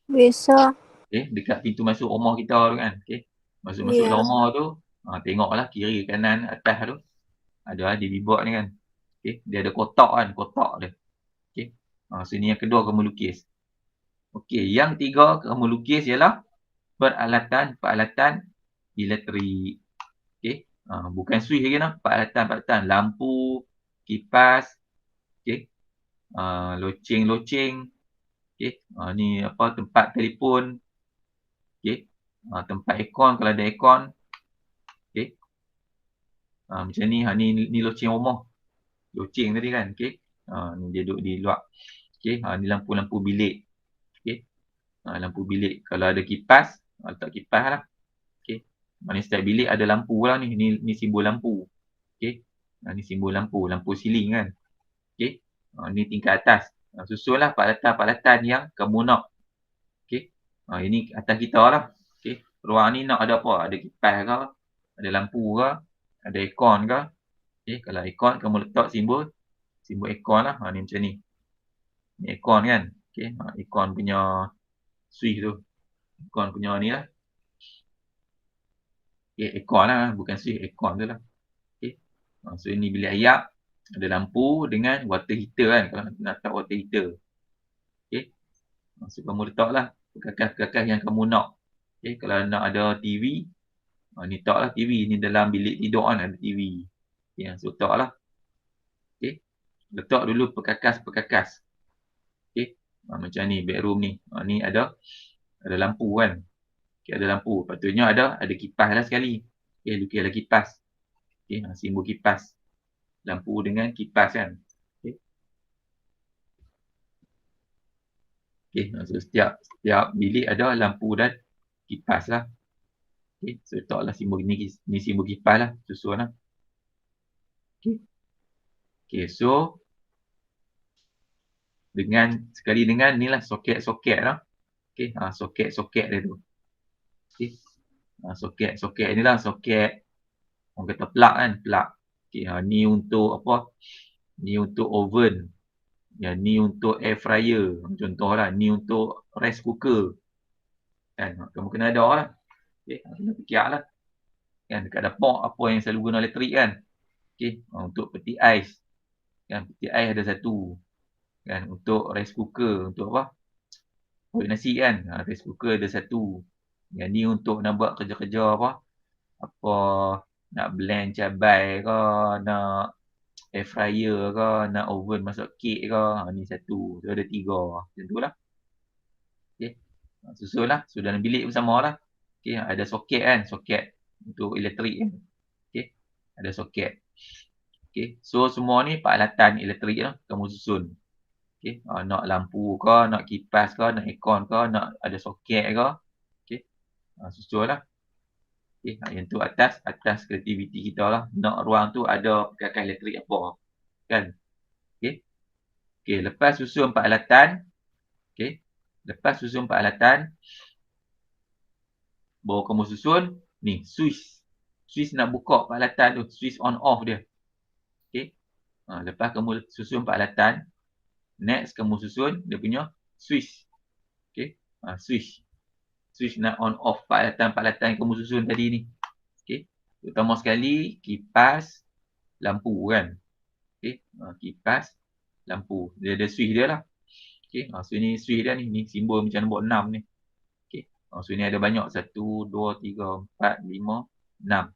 Biasa. Okay, dekat pintu masuk rumah kita tu kan. Okay, masuk dalam rumah tu, tengoklah kiri kanan atas tu ada DB board ni kan. Okay, dia ada kotak kan, kotak dia. Okay, so ni yang kedua kamu lukis. Okey, yang tiga kamu lukis ialah peralatan elektrik. Okey, bukan switch lagi nah, peralatan lampu, kipas, okey. Loceng-loceng, okey. Ni apa, tempat telefon, okey. Tempat aircon kalau ada aircon, okey. Macam ni, ni loceng rumah. Loceng tadi kan, okey. Ni dia duduk di luar. Okey, ni lampu-lampu bilik. Okey. Lampu bilik. Kalau ada kipas, letak kipas lah. Okey. Mana setiap bilik ada lampu lah ni. Ni simbol lampu. Okey. Ni simbol lampu. Lampu siling kan. Okey. Ni tingkat atas. Susunlah peralatan-peralatan yang kamu nak. Okey. Ini atas kita lah. Okey. Ruang ni nak ada apa? Ada kipas ke? Ada lampu ke? Ada aircon ke? Okey. Kalau aircon, kamu letak simbol aircon lah. Ni macam ni. Ni aircon kan. Okey. Aircon punya switch tu. Aircon punya ni lah. Okay, aircon lah. Bukan switch, aircon tu lah. Okay. So, ni bilik ayak. Ada lampu dengan water heater kan. Kalau nak letak water heater. Okay. So, kamu letak lah perkakas-perkakas yang kamu nak. Okay. Kalau nak ada TV. Ni letak lah TV. Ni dalam bilik tidur kan ada TV. Okay. So, letak lah. Okay. Letak dulu perkakas-perkakas. Okay. Macam ni bedroom ni. Ni ada lampu kan. Okay, ada lampu. Patutnya ada kipas lah sekali. Okay, lukis ada kipas. Okay, simbol kipas. Lampu dengan kipas kan. Okay. Okay, so setiap bilik ada lampu dan kipas lah. Okay, so letaklah simbol ni simbol kipas lah. Susun lah. Okay. Okay, so sekali dengan ni lah soket-soket lah. Okay, soket-soket dia tu. Okay. Soket ni lah soket orang kata plug kan, plug. Okay, ni untuk apa? Ni untuk oven. Yang ni untuk air fryer. Contohlah, ni untuk rice cooker. Kan, kamu kena ada lah. Okay, kena fikir lah. Kan, dekat dapur apa yang selalu guna elektrik kan. Okay, untuk peti ais. Kan, peti ais ada satu. Kan, untuk rice cooker, untuk apa? Buat nasi kan, rice cooker ada satu. Yang ni untuk nak buat kerja-kerja apa? Apa, nak blend cabai ke, nak air fryer ke, nak oven masak kek ke. Ni satu. So, ada 3. Macam tu lah. Okay. Susun lah. So, dalam bilik bersama lah. Okay. Ada soket kan. Soket untuk elektrik kan. Okay. Ada soket. Okay. So, semua ni peralatan elektrik lah. Kamu susun. Okay. Nak lampu ke, nak kipas ke, nak aircon ke, nak ada soket ke. Okay. Susun lah. Okay. Yang tu atas kreativiti kita lah. Nak ruang tu ada perkakas elektrik apa. Kan. Okay. Okay. Lepas susun peralatan. Okay. Lepas susun peralatan, baru kamu susun ni switch. Switch nak buka peralatan tu, switch on off dia. Okey. Lepas kamu susun peralatan, next kamu susun dia punya switch. Okey. Switch. Switch nak on off peralatan-peralatan yang kamu susun tadi ni. Okey. Terutama sekali kipas, lampu kan. Okey. Kipas, lampu. Dia ada switch dia lah. Okey. So ni switch dia ni simbol macam nombor 6 ni. Okey. So ni ada banyak 1 2 3 4 5 6.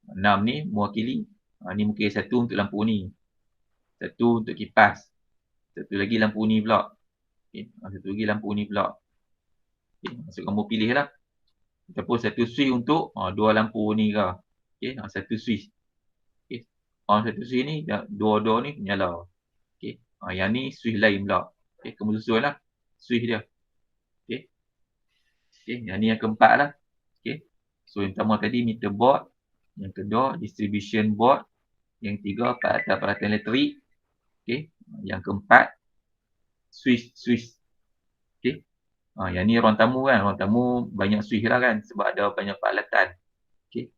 6 ni mewakili. Ni mungkin 1 untuk lampu ni. 1 untuk kipas. 1 lagi lampu ni pula. Okay. 1 lagi lampu ni pula. Okay. So kamu pilih lah. Ataupun 1 switch untuk 2 lampu ni ke. Okay. 1 switch. Okay. 1 switch ni, 2 ni nyala. Okay. Yang ni switch lain pula. Okay. Kamu susun lah switch dia. Okay. Okay. Yang ni yang keempat lah. Okay. So yang pertama tadi meter board. Yang kedua distribution board. Yang ketiga peralatan elektrik. Okay. Yang keempat switch. Okay. Yang ni ruang tamu kan. Ruang tamu banyak switch lah kan. Sebab ada banyak peralatan. Okay.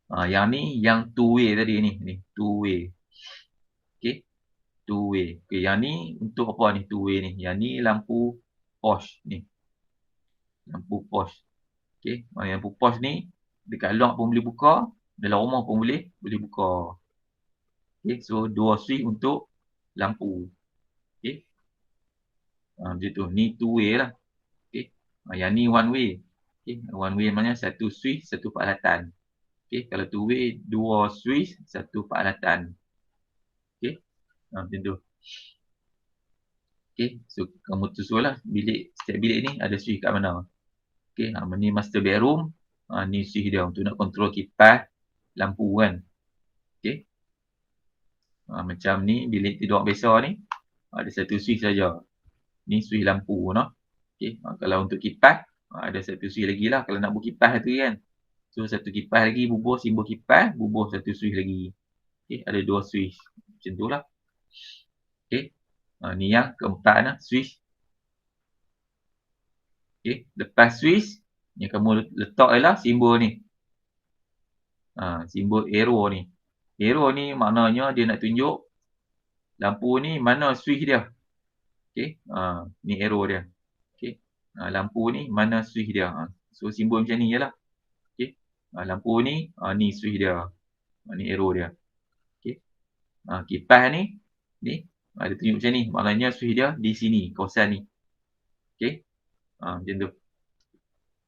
Yang ni yang two way tadi ni. Two way. Okay. Two way. Okay. Yang ni untuk apa ni two way ni. Yang ni lampu posh ni. Lampu posh. Okay. Lampu posh ni dekat lock pun boleh buka. Dalam rumah pun boleh buka. Okay. So 2 switch untuk lampu. Okay. Macam tu. Ni two way lah. Okay. Yang ni one way. Okay. One way maknanya 1 switch, 1 peralatan. Okay. Kalau two way, 2 switch, 1 peralatan. Macam tu. Okay, so kamu susun lah setiap bilik ni ada switch kat mana. Okay, ni master bedroom. Ni switch dia untuk nak control kipas, lampu kan. Okay. Macam ni bilik tidur biasa ni ada satu switch saja. Ni switch lampu no. Okay. Kalau untuk kipas ada satu switch lagi lah kalau nak buat kipas tu kan. So satu kipas lagi bubuh simbol kipas, bubuh satu switch lagi. Okay. Ada dua switch. Macam tu lah. Okay. Ni yang keempat lah switch. Okay. Lepas switch yang kamu letak ialah simbol ni. Simbol arrow ni. Arrow ni maknanya dia nak tunjuk lampu ni mana switch dia. Okay. Ni arrow dia. Okay. Lampu ni mana switch dia. So simbol macam ni je lah. Okay. Lampu ni, ni switch dia. Ni arrow dia. Okay. Kipas ni dia tunjuk macam ni. Maknanya switch dia di sini, kawasan ni. Okay. Macam tu.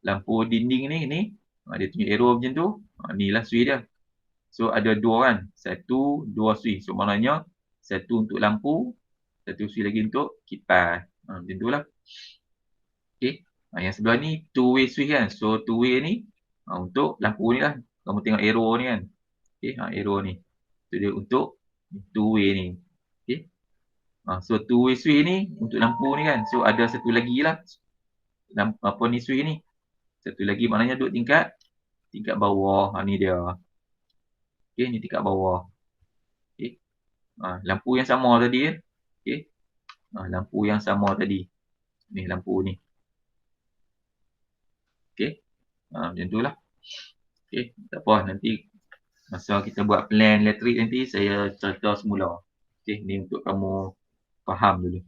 Lampu dinding ni dia tunjuk arrow macam tu. Ni lah switch dia. So ada dua kan. Satu, dua switch. So maknanya satu untuk lampu, satu switch lagi untuk kipas. Macam tu lah. Okay. Yang sebelah ni two way switch kan. So two way ni untuk lampu ni lah. Kamu tengok arrow ni kan. Okay. Arrow ni. So dia untuk two way ni. Okay. So two way switch ni untuk lampu ni kan. So ada satu lagi lah. Apa ni switch ni. Satu lagi maknanya duduk tingkat bawah. Ni dia. Okay. Ni tingkat bawah. Okay. Lampu yang sama tadi kan. Okay. Lampu yang sama tadi. Ni lampu ni. Okay. Macam tu lah. Okay. Tak apa. Nanti masa kita buat plan elektrik nanti saya cerita semula. Okay. Ni untuk kamu faham dulu.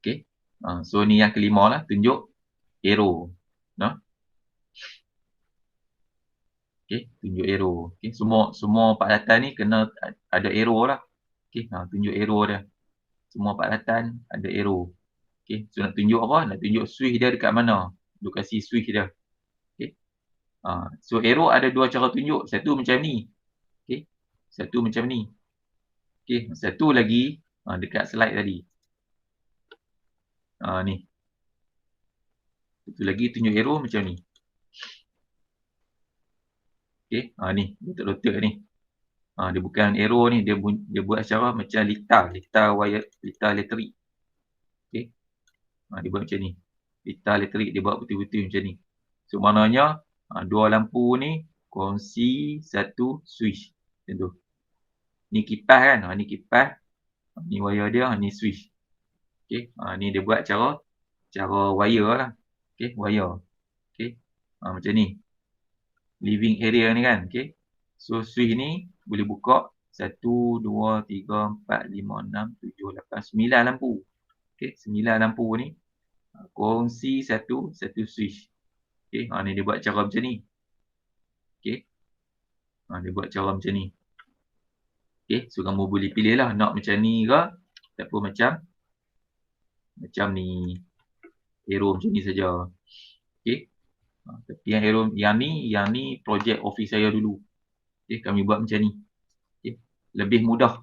Okay. So ni yang kelima lah. Tunjuk arrow. No? Okay. Tunjuk arrow. Okay. Semua part ni kena ada arrow lah. Okay. Tunjuk arrow dia. Semua part ada arrow. Okay. So nak tunjuk apa? Nak tunjuk switch dia dekat mana. Lokasi switch dia. Okay. So arrow ada dua cara tunjuk. Satu macam ni. Okay. Satu macam ni. Okay. Satu lagi dekat slide tadi. Ni. Satu lagi tunjuk arrow macam ni. Okay. Ni. Letak-letak ni. Dia bukan arrow ni. Dia buat secara macam litar wire. Litar elektrik. Okay. Dia buat macam ni. Litar elektrik dia buat betul-betul macam ni. So maknanya dua lampu ni kongsi satu switch. Macam tu. Ni kipas kan. Ni kipas. Ni wire dia. Ni switch. Okay. Ni dia buat cara wire lah. Okay. Wire. Okay. Macam ni. Living area ni kan. Okay. So switch ni boleh buka 1, 2, 3, 4, 5, 6, 7, 8, 9 lampu. Okay. 9 lampu ni kongsi satu switch. Okay. Ni dia buat cara macam ni. Okay. Dia buat cara macam ni. Okay. So kamu boleh pilih lah nak macam ni ke ataupun macam ni. Arrow macam ni saja. Okay. Tapi yang ni projek office saya dulu. Okay. Kami buat macam ni. Okay. Lebih mudah.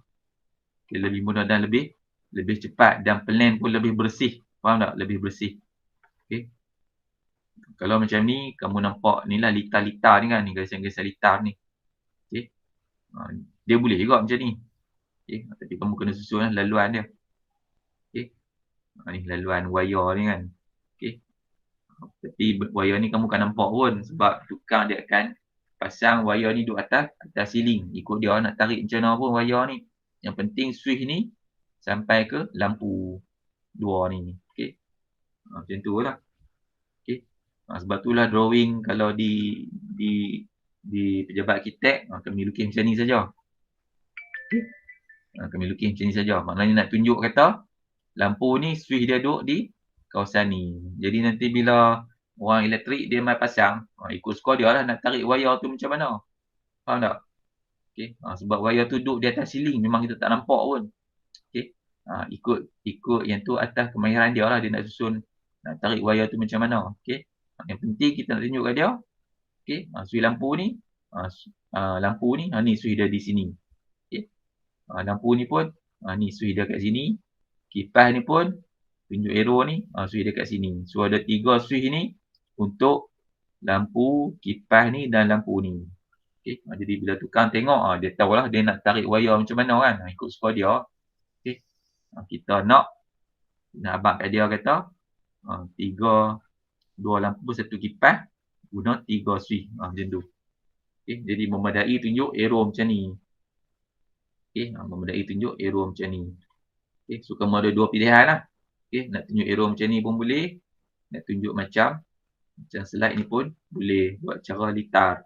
Okay. Lebih mudah dan lebih cepat dan plan pun lebih bersih. Faham tak? Lebih bersih. Okay. Kalau macam ni, kamu nampak ni lah litar-litar ni kan. Ni garisan-garisan litar ni. Okay. Dia boleh juga macam ni. Okay. Tapi kamu kena susun lah laluan dia. Okay. Ni laluan wire ni kan. Okay. Tapi wire ni kamu kan nampak pun. Sebab tukang dia akan pasang wire ni duduk atas ceiling. Ikut dia nak tarik macam mana pun wire ni. Yang penting switch ni sampai ke lampu dua ni. Okay. Macam tu lah. Okay. Sebab tu lah drawing kalau di pejabat arkitek, kami lukis macam ni saja. Okay. Kami lukis macam ni saja. Maknanya nak tunjuk kata lampu ni switch dia duduk di kawasan ni. Jadi nanti bila orang elektrik dia mai pasang, ikut skor dia lah nak tarik wire tu macam mana. Faham tak? Okay. Sebab wire tu duduk di atas ceiling, memang kita tak nampak pun. Okay. Ikut yang tu atas kemahiran dia lah, dia nak susun, nak tarik wire tu macam mana. Okay. Yang penting kita nak tunjuk kat dia. Okay. Switch lampu ni, ni switch dia di sini. Okay. Lampu ni pun ni switch dia kat sini. Kipas ni pun tunjuk arrow ni, switch dia kat sini. So ada 3 switch ni untuk lampu, kipas ni dan lampu ni. Okey, jadi bila tukang tengok dia tahulah dia nak tarik wayar macam mana kan. Ikut suka dia. Okey. Kita nak abang kat dia kata 3 2 lampu, 1 kipas guna 3 switch. Macam tu. Okey, jadi memadai tunjuk arrow macam ni. Okey, memadai tunjuk arrow macam ni. Okey, so kamu ada 2 pilihan lah. Okey, nak tunjuk arrow macam ni pun boleh. Nak tunjuk macam slide ni pun boleh buat cara litar.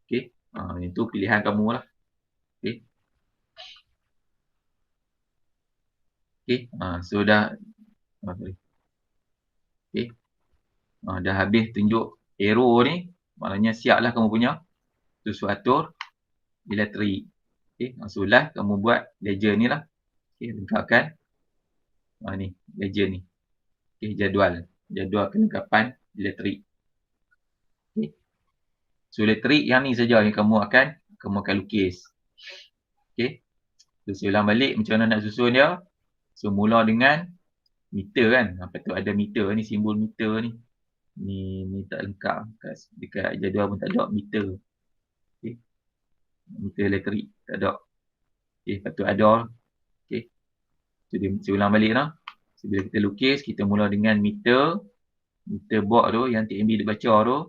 Okey, itu pilihan kamu lah. Okey. Okey, so dah okey. Dah habis tunjuk arrow ni, maknanya siap lah kamu punya susu-atur elektrik. Okey, so last kamu buat legend ni lah. Okey, lengkapkan ni legend ni. Okey, jadual kelengkapan elektrik. Okey. So elektrik yang ni saja yang kamu akan lukis. Okey. So saya ulang balik macam mana nak susun dia. So mula dengan meter kan. Lepas tu ada meter ni, simbol meter ni. Ni tak lengkap. Dekat jadual pun tak ada meter. Okey. Meter elektrik tak ada. Okey, lepas tu ada. Okey. So saya ulang balik lah. So bila kita lukis, kita mula dengan meter box tu yang TMB dia baca tu.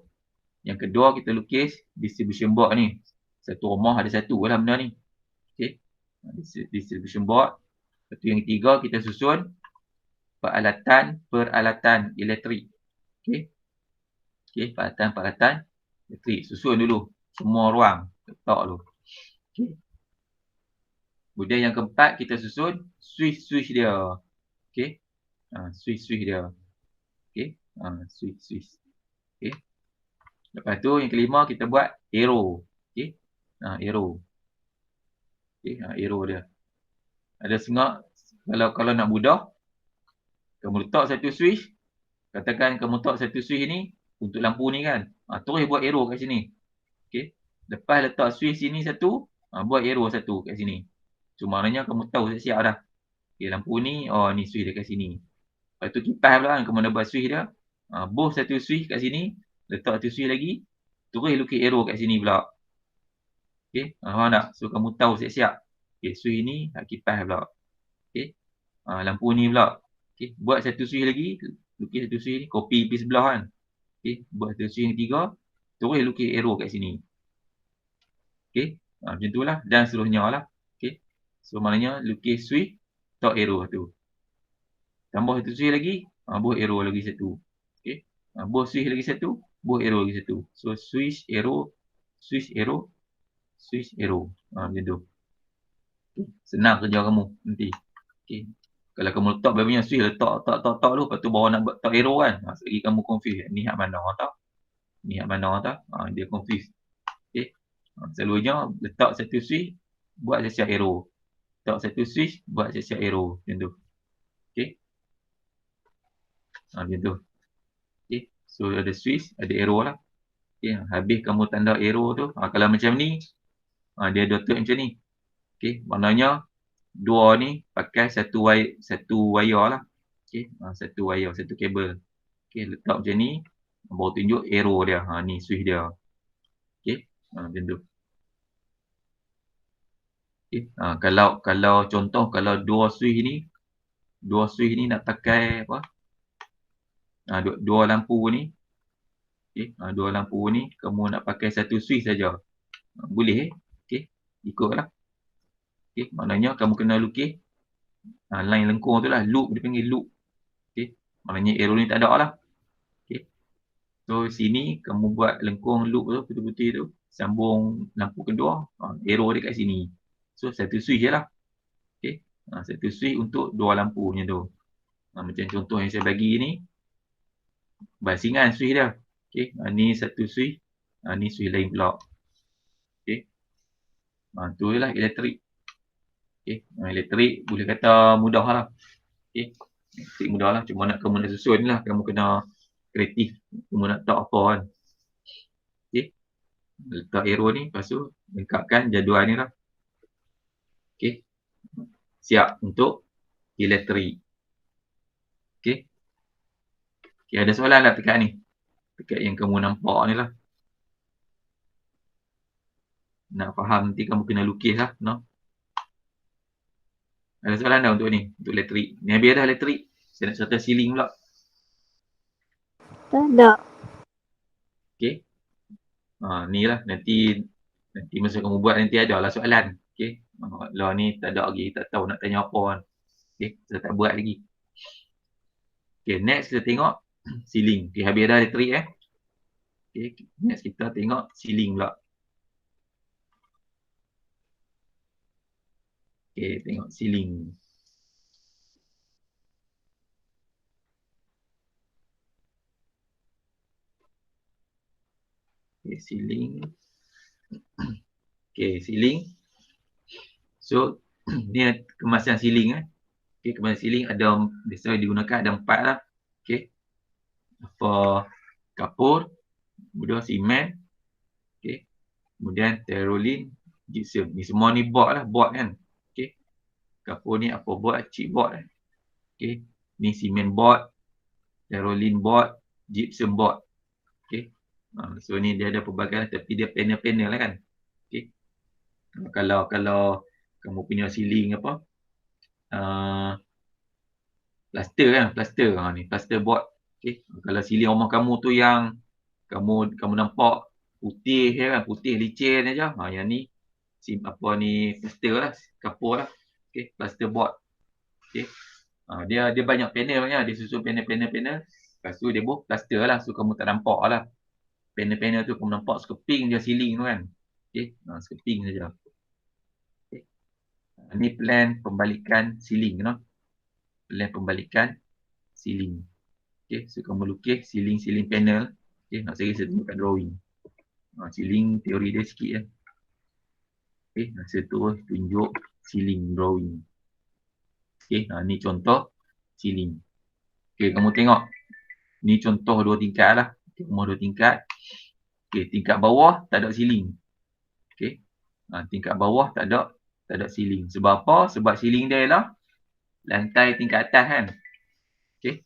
Yang kedua kita lukis distribution box ni. Satu rumah ada satu lah benda ni. Okey. Distribution box. Lepas tu yang ketiga kita susun peralatan elektrik. Okey. Okey, peralatan elektrik. Susun dulu semua ruang letak dulu. Okey. Kemudian yang keempat kita susun switch dia. Okey. Switch dia. Okey. Switch. Okey. Lepas tu yang kelima kita buat arrow. Okey. Arrow. Okey, arrow dia. Ada setengah kalau nak mudah kamu letak satu switch. Katakan kamu letak satu switch ni untuk lampu ni kan. Terus buat arrow kat sini. Okey. Lepas letak switch sini satu, buat arrow satu kat sini. So maknanya kamu tahu siap dah. Okey, lampu ni ni switch dekat sini. Lepas tu kipas pula kan kamu nak buat switch dia. Both satu switch kat sini, letak satu switch lagi, terus lukis arrow kat sini pula. Okey, faham tak? So kamu tahu siap-siap. Okey, switch ni kipas pula. Okey. Lampu ni pula. Okey, buat satu switch lagi, lukis satu switch ni, copy pergi sebelah kan. Okey, buat satu switch yang ketiga, terus lukis arrow kat sini. Okey, macam tu lah dan seterusnya lah. Okey. So maknanya lukis switch, letak arrow tu. Tambah satu switch lagi, buat arrow lagi satu. Okey. Buat switch lagi satu, buat arrow lagi satu. So switch arrow, switch arrow, switch arrow. Macam tu. Okay. Senang kerja kamu nanti. Okey. Kalau kamu letak banyak switch, letak dulu, lepas tu bawa nak buat letak arrow kan. Sekali kamu confuse. Ni hak mana tau? Ni hak mana tau? Dia confuse. Okey. Selalunya letak satu switch, buat siap-siap arrow. Letak satu switch, buat siap-siap arrow. Macam tu. Okey. Macam tu. Okey. So ada switch, ada arrow lah. Okey. Habis kamu tanda arrow tu. Kalau macam ni, dia dotted macam ni. Okey. Maknanya dua ni pakai satu wire lah. Okey. Satu wire, satu kabel. Okey. Letak macam ni. Baru tunjuk arrow dia. Ni switch dia. Okey. Macam tu. Okay. Kalau contoh kalau dua switch ni nak pakai apa? Dua lampu ni. Okay. Dua lampu ni kamu nak pakai satu switch saja. Boleh Okey. Ikutlah. Okey, maknanya kamu kena lukis line lengkung tu lah, loop dia panggil loop. Okey. Maknanya arrow ni tak ada lah. Okey. So sini kamu buat lengkung loop tu putih-putih tu, sambung lampu kedua, arrow dia kat sini. So satu switch je lah. Okey. Satu switch untuk dua lampu macam tu. Macam contoh yang saya bagi ni, basingan switch dia. Okey. Ni satu switch, ni switch lain pula. Okey. Tu je lah elektrik. Okey. Elektrik boleh kata mudah lah. Okey. Elektrik mudah lah. Cuma kamu nak susun lah. Kamu kena kreatif. Kamu nak tahu apa kan. Okey. Letak arrow ni. Lepas tu lengkapkan jadual ni lah. Okey. Siap untuk elektrik. Okey. Okey, ada soalan tak dekat ni? Dekat yang kamu nampak ni lah. Nak faham nanti kamu kena lukis lah, no? Ada soalan tak untuk ni? Untuk elektrik. Ni habis dah elektrik. Saya nak cerita siling pula. Tak ada. Okey. Ni lah nanti masa kamu buat nanti ada lah soalan. Okey. Lah ni tak ada lagi, tak tahu nak tanya apa kan. Okey, saya tak buat lagi. Okey, next kita tengok siling. Okey, habis dah elektrik Okey, next kita tengok siling pula. Okey, tengok siling. Okey, siling. Okey, siling. So, ni kemasan siling Okey, kemasan siling ada biasa digunakan ada 4 lah. Okey. Apa kapur, kemudian simen, okey. Kemudian terolin, gypsum. Ni semua ni board lah, board kan. Okey. Kapur ni apa board? Chip board Okey. Ni simen board, terolin board, gypsum board. Okey. So ni dia ada pelbagai tapi dia panel-panel lah kan. Okey. Kalau kamu punya siling apa? Plaster kan, plaster. Ni plaster board. Okey. Kalau siling rumah kamu tu yang kamu nampak putih kan, putih licin aja. Yang ni apa ni plaster lah, kapur lah. Okey, plaster board. Okey. Dia banyak panelnya, dia susun panel. Lepas tu dia buat plaster lah, so kamu tak nampak lah. Panel-panel tu kamu nampak sekeping je siling tu kan. Okey, sekeping saja. Okay. Ni plan pembalikan siling, no? Plan pembalikan siling. Okey, so kamu lukis siling panel. Okey, nak saya tunjukkan drawing. Siling teori dia sikit Okey, masa tu tunjuk siling drawing. Okey, ni contoh siling. Okey, kamu tengok. Ni contoh 2 tingkat lah. Rumah 2 tingkat. Okey, tingkat bawah tak ada siling. Okey. Tingkat bawah tak ada siling. Sebab apa? Sebab siling dia ialah lantai tingkat atas kan. Okey.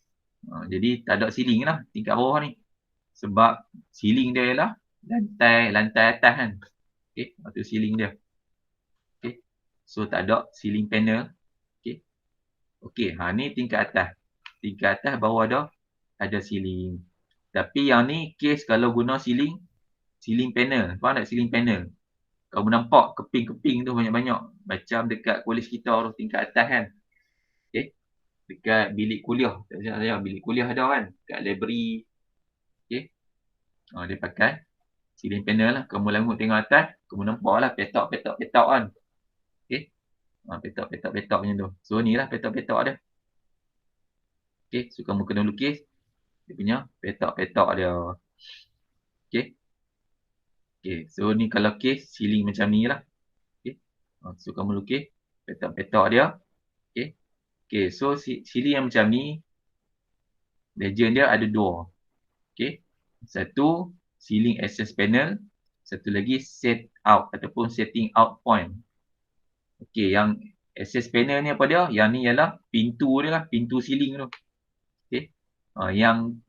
Jadi tak ada siling lah tingkat bawah ni. Sebab siling dia ialah lantai atas kan. Okey, itu siling dia. Okey. So tak ada siling panel. Okey. Okey, ni tingkat atas. Tingkat atas bawah ada siling. Tapi yang ni case kalau guna siling panel. Faham tak siling panel? Kamu nampak keping-keping tu banyak-banyak. Macam dekat kolej kita tu tingkat atas kan. Okey. Dekat bilik kuliah. Tak silap saya bilik kuliah ada kan. Dekat library. Okey. Dia pakai siling panel lah. Kamu langut tengok atas. Kamu nampak lah petak kan. Okey. Petak macam tu. So ni lah petak dia. Okey. So kamu kena lukis dia punya petak dia. Okey. Okey. So ni kalau case siling macam ni lah. Okey. So kamu lukis petak dia. Okey. Okey. So siling yang macam ni legend dia ada 2. Okey. Satu siling access panel. Satu lagi set out ataupun setting out point. Okey. Yang access panel ni apa dia? Yang ni ialah pintu dia lah. Pintu siling tu. Okey. Yang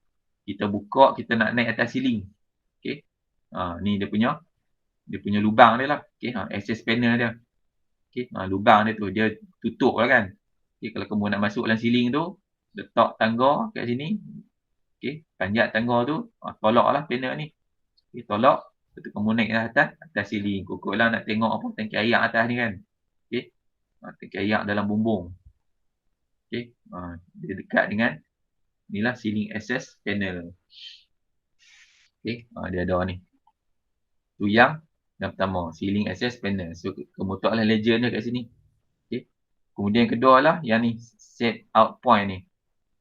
kita buka, kita nak naik atas siling. Okey. Ni dia punya lubang dia lah. Okey. Access panel dia. Okey. Lubang dia tu. Dia tutup lah kan. Okey. Kalau kamu nak masuk dalam siling tu, letak tangga kat sini. Okey. Panjat tangga tu. Tolak lah panel ni. Okey. Tolak. Lepas tu kamu naik atas siling. Kukuk lah nak tengok apa tangki air atas ni kan. Okey. Tangki air dalam bumbung. Okey. Dia dekat dengan inilah siling access panel. Okey. Dia ada ni. Tu yang pertama. Siling access panel. So, kamu letaklah legend dia kat sini. Okey. Kemudian yang kedua lah. Yang ni. Set out point ni.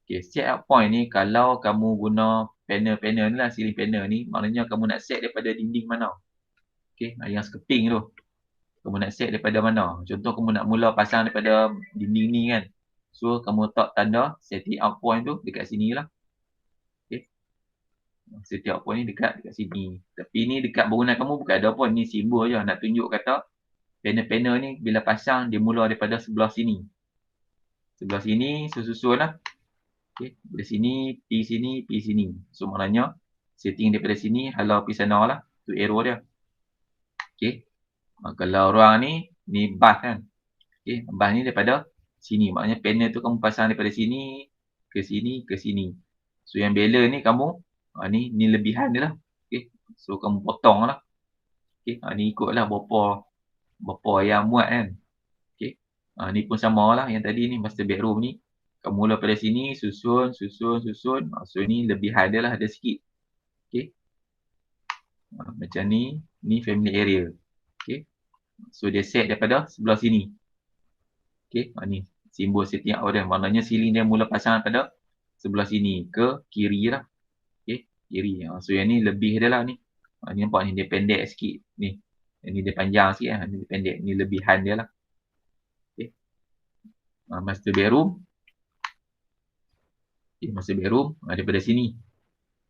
Okey. Set out point ni. Kalau kamu guna panel-panel ni lah. Siling panel ni. Maknanya kamu nak set daripada dinding mana. Okey. Yang sekeping tu. Kamu nak set daripada mana. Contoh kamu nak mula pasang daripada dinding ni kan. So, kamu letak tanda setting out point tu dekat sini lah. Okey. Setting out point ni dekat sini. Tapi ni dekat bangunan kamu bukan ada pun. Ni simbol je. Nak tunjuk kata Panel-panel ni bila pasang dia mula daripada sebelah sini. Sebelah sini susun lah. Okay. Dari sini, pergi sini, pergi sini. So maknanya setting daripada sini, halau pergi sana lah. Tu arrow dia. Okay. Kalau orang ni bus kan. Okay. Bus ni daripada sini. Maknanya panel tu kamu pasang daripada sini, ke sini, ke sini. So yang bela ni kamu, ni lebihan dia lah. Okay. So kamu potong lah. Okay. Ni ikutlah berapa yang muat kan. Okay. Ni pun sama lah yang tadi ni, master bedroom ni. Kamu mula pada sini, susun. So ni lebihan dia lah, ada sikit. Okay. Macam ni family area. Okay. So dia set daripada sebelah sini. Okay. Ni simbol setting out dia. Maknanya ceiling dia mula pasang pada sebelah sini ke kiri lah. Okay. Kiri. So yang ni lebih dia lah ni. Ni nampak ni dia pendek sikit. Ni. Yang ni dia panjang sikit lah. Ni dia pendek. Ni lebihan dia lah. Okay. Master bedroom. Okay. Master bedroom. Daripada sini.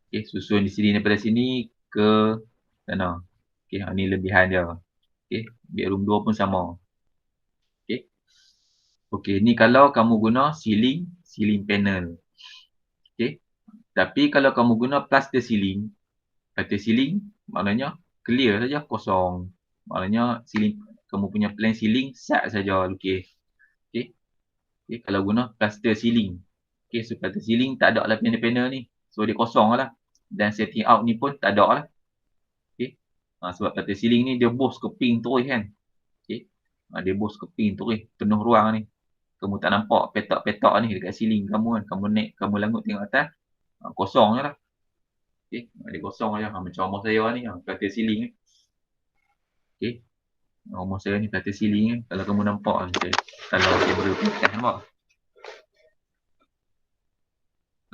Okay. Susun di sini daripada sini ke sana. Okay. Ni lebihan dia. Okay. Bedroom 2 pun sama. Okay. Okay. Ni kalau kamu guna ceiling panel. Okay. Tapi kalau kamu guna plaster ceiling maknanya clear saja, kosong. Maknanya ceiling, kamu punya plan ceiling sat saja lukis. Okay. Okay. Kalau guna plaster ceiling. Okay. So plaster ceiling tak ada lah panel-panel ni. So dia kosong lah. Dan setting out ni pun tak ada lah. Okay. Sebab plaster ceiling ni dia bos keping terus kan. Okay. Dia bos keping terus, penuh ruang ni. Kamu tak nampak petak-petak ni dekat ceiling kamu kan. Kamu naik, kamu langut tengok atas, kosong je lah. Okay. Dia kosong je. Macam rumah saya ni, plaster ceiling ni. Okay. Rumah saya ni plaster ceiling ni. Kalau kamu nampak, kalau kamera pekat, nampak?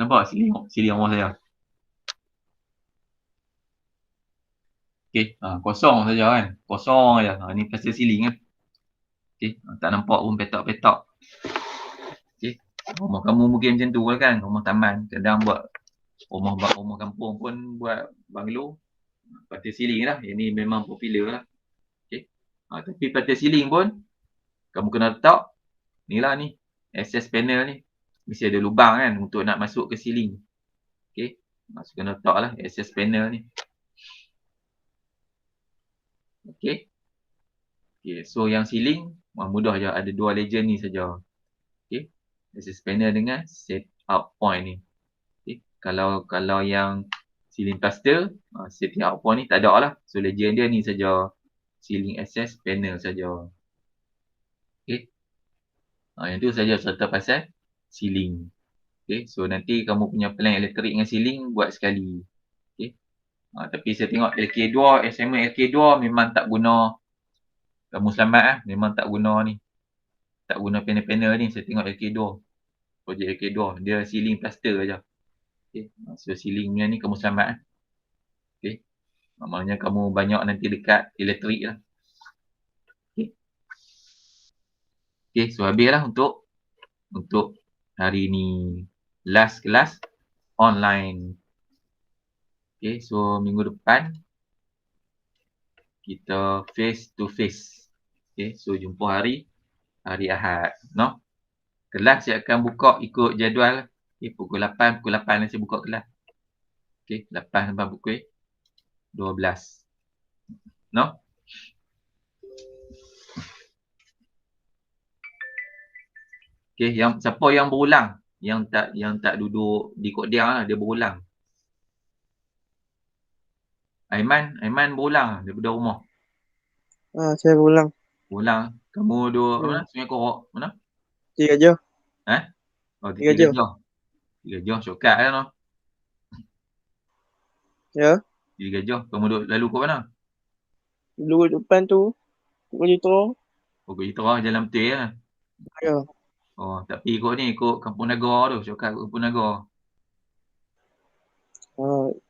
Nampak ceiling rumah saya? Okay. Kosong saja kan. Kosong je. Ni plaster ceiling kan. Okay. Tak nampak pun petak-petak. Okay. Rumah kamu mungkin macam tu lah kan. Rumah taman. Kadang buat rumah kampung pun buat banglo. Plaster ceiling lah. Yang ni memang popular lah. Okay. Tapi plaster ceiling pun kamu kena letak ni lah ni. Access panel ni. Mesti ada lubang kan untuk nak masuk ke ceiling. Okay. So kena letak lah access panel ni. Okay. Okay. So yang ceiling mudah je. Ada dua legend ni saja. Okay. Access panel dengan set out point ni. Okay. Kalau yang ceiling plaster, setting out point ni tak ada lah. So legend dia ni saja. Ceiling access panel saja. Okay. Yang tu saja cerita pasal ceiling. Okay. So nanti kamu punya plan elektrik dengan ceiling buat sekali. Okay. Tapi saya tengok LK2, SMA LK2 memang tak guna. Kamu selamat lah. Memang tak guna ni. Tak guna panel-panel ni. Saya tengok LK2. Projek LK2. Dia ceiling plaster je. Okay. So ceiling punya ni kamu selamat lah. Okay. Maknanya kamu banyak nanti dekat elektrik lah. Okay. Okay. So habis lah untuk hari ni. Last kelas online. Okay. So minggu depan kita face to face. Okay. So jumpa hari Ahad. No? Kelas saya akan buka ikut jadual. Okay. Pukul 8 lah saya buka kelas. Okay. 8 sampai pukul 12. No? Okay. Siapa yang berulang? Yang tak duduk di kod dia lah, dia berulang. Aiman berulang daripada rumah. Saya berulang. Berulang. Kamu duduk mana? Sungai Korok. Mana? 3 jam. Oh, 3 3 jam. jam. 3 jam syukat kan? No? Ya. 3 jam. Kamu duduk lalu kat mana? Dulu depan tu. Pukul Jutro. Pukul Jutro, Jalan Betul lah. Ya. Oh, tapi ikut Kampung Naga tu. Syukat Kampung Naga.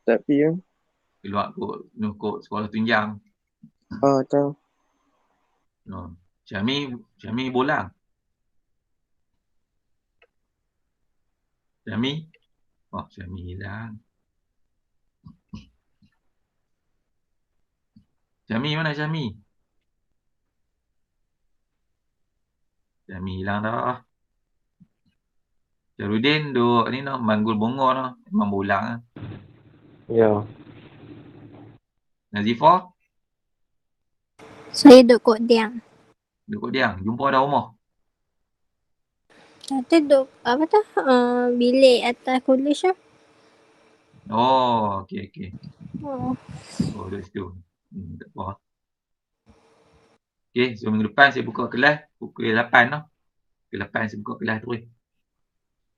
Tak pergi kan. Keluar ikut sekolah tunjang. Tahu. Syami bolang. Syami hilang. Syami mana Syami? Syami hilang dah. Syarudin duk ni noh, Manggul Bongor noh. Memang bolang lah. Ya. Nazifah, Saya duduk Kok Diang. duk kat Diang. Jumpa dah rumah. Kata duduk apa tu? Bilik atas kolej lah. Oh, okey, okey. Oh. Oh, duduk situ. Tak apa. Okey, so minggu depan saya buka kelas pukul 8 noh. Pukul 8 saya buka kelas terus.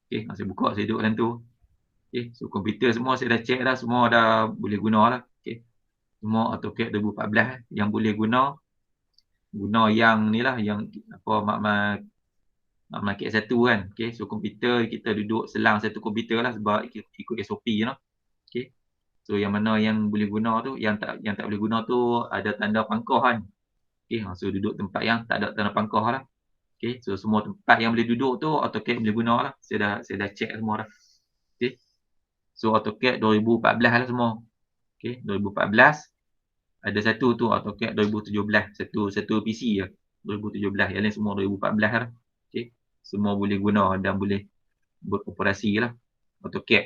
Okey, saya buka, saya duduk dalam tu. Okey, so komputer semua saya dah check dah, semua dah boleh guna lah. Okey. Semua AutoCAD 2014 yang boleh guna yang ni lah, yang apa makmat satu kan. Okey, so komputer kita duduk selang satu komputer lah sebab ikut SOP noh. Okey. So yang mana yang boleh guna tu, yang tak boleh guna tu ada tanda pangkah kan. Okey, so duduk tempat yang tak ada tanda pangkah lah. Okey, so semua tempat yang boleh duduk tu AutoCAD boleh guna lah. Saya dah check semua dah. Okey. So AutoCAD 2014 lah semua. Okey, 2014. Ada satu tu AutoCAD 2017. Satu PC je. 2017. Yang lain semua 2014 lah. Okey. Semua boleh guna dan boleh beroperasi lah. AutoCAD.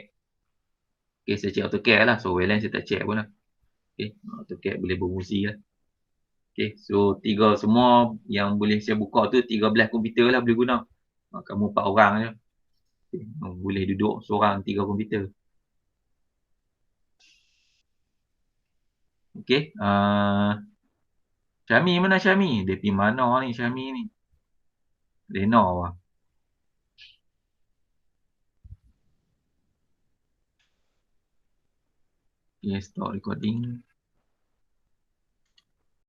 Okey, saya check AutoCAD lah. So yang lain saya tak check pun lah. Okey, AutoCAD boleh berfungsi lah. Okey, so semua yang boleh saya buka tu 13 komputer lah boleh guna. Kamu 4 orang je. Okay. Boleh duduk seorang 3 komputer. Okey. Syami mana Syami? Dia pergi mana ni Syami ni? Rena lah. Okay, stop recording.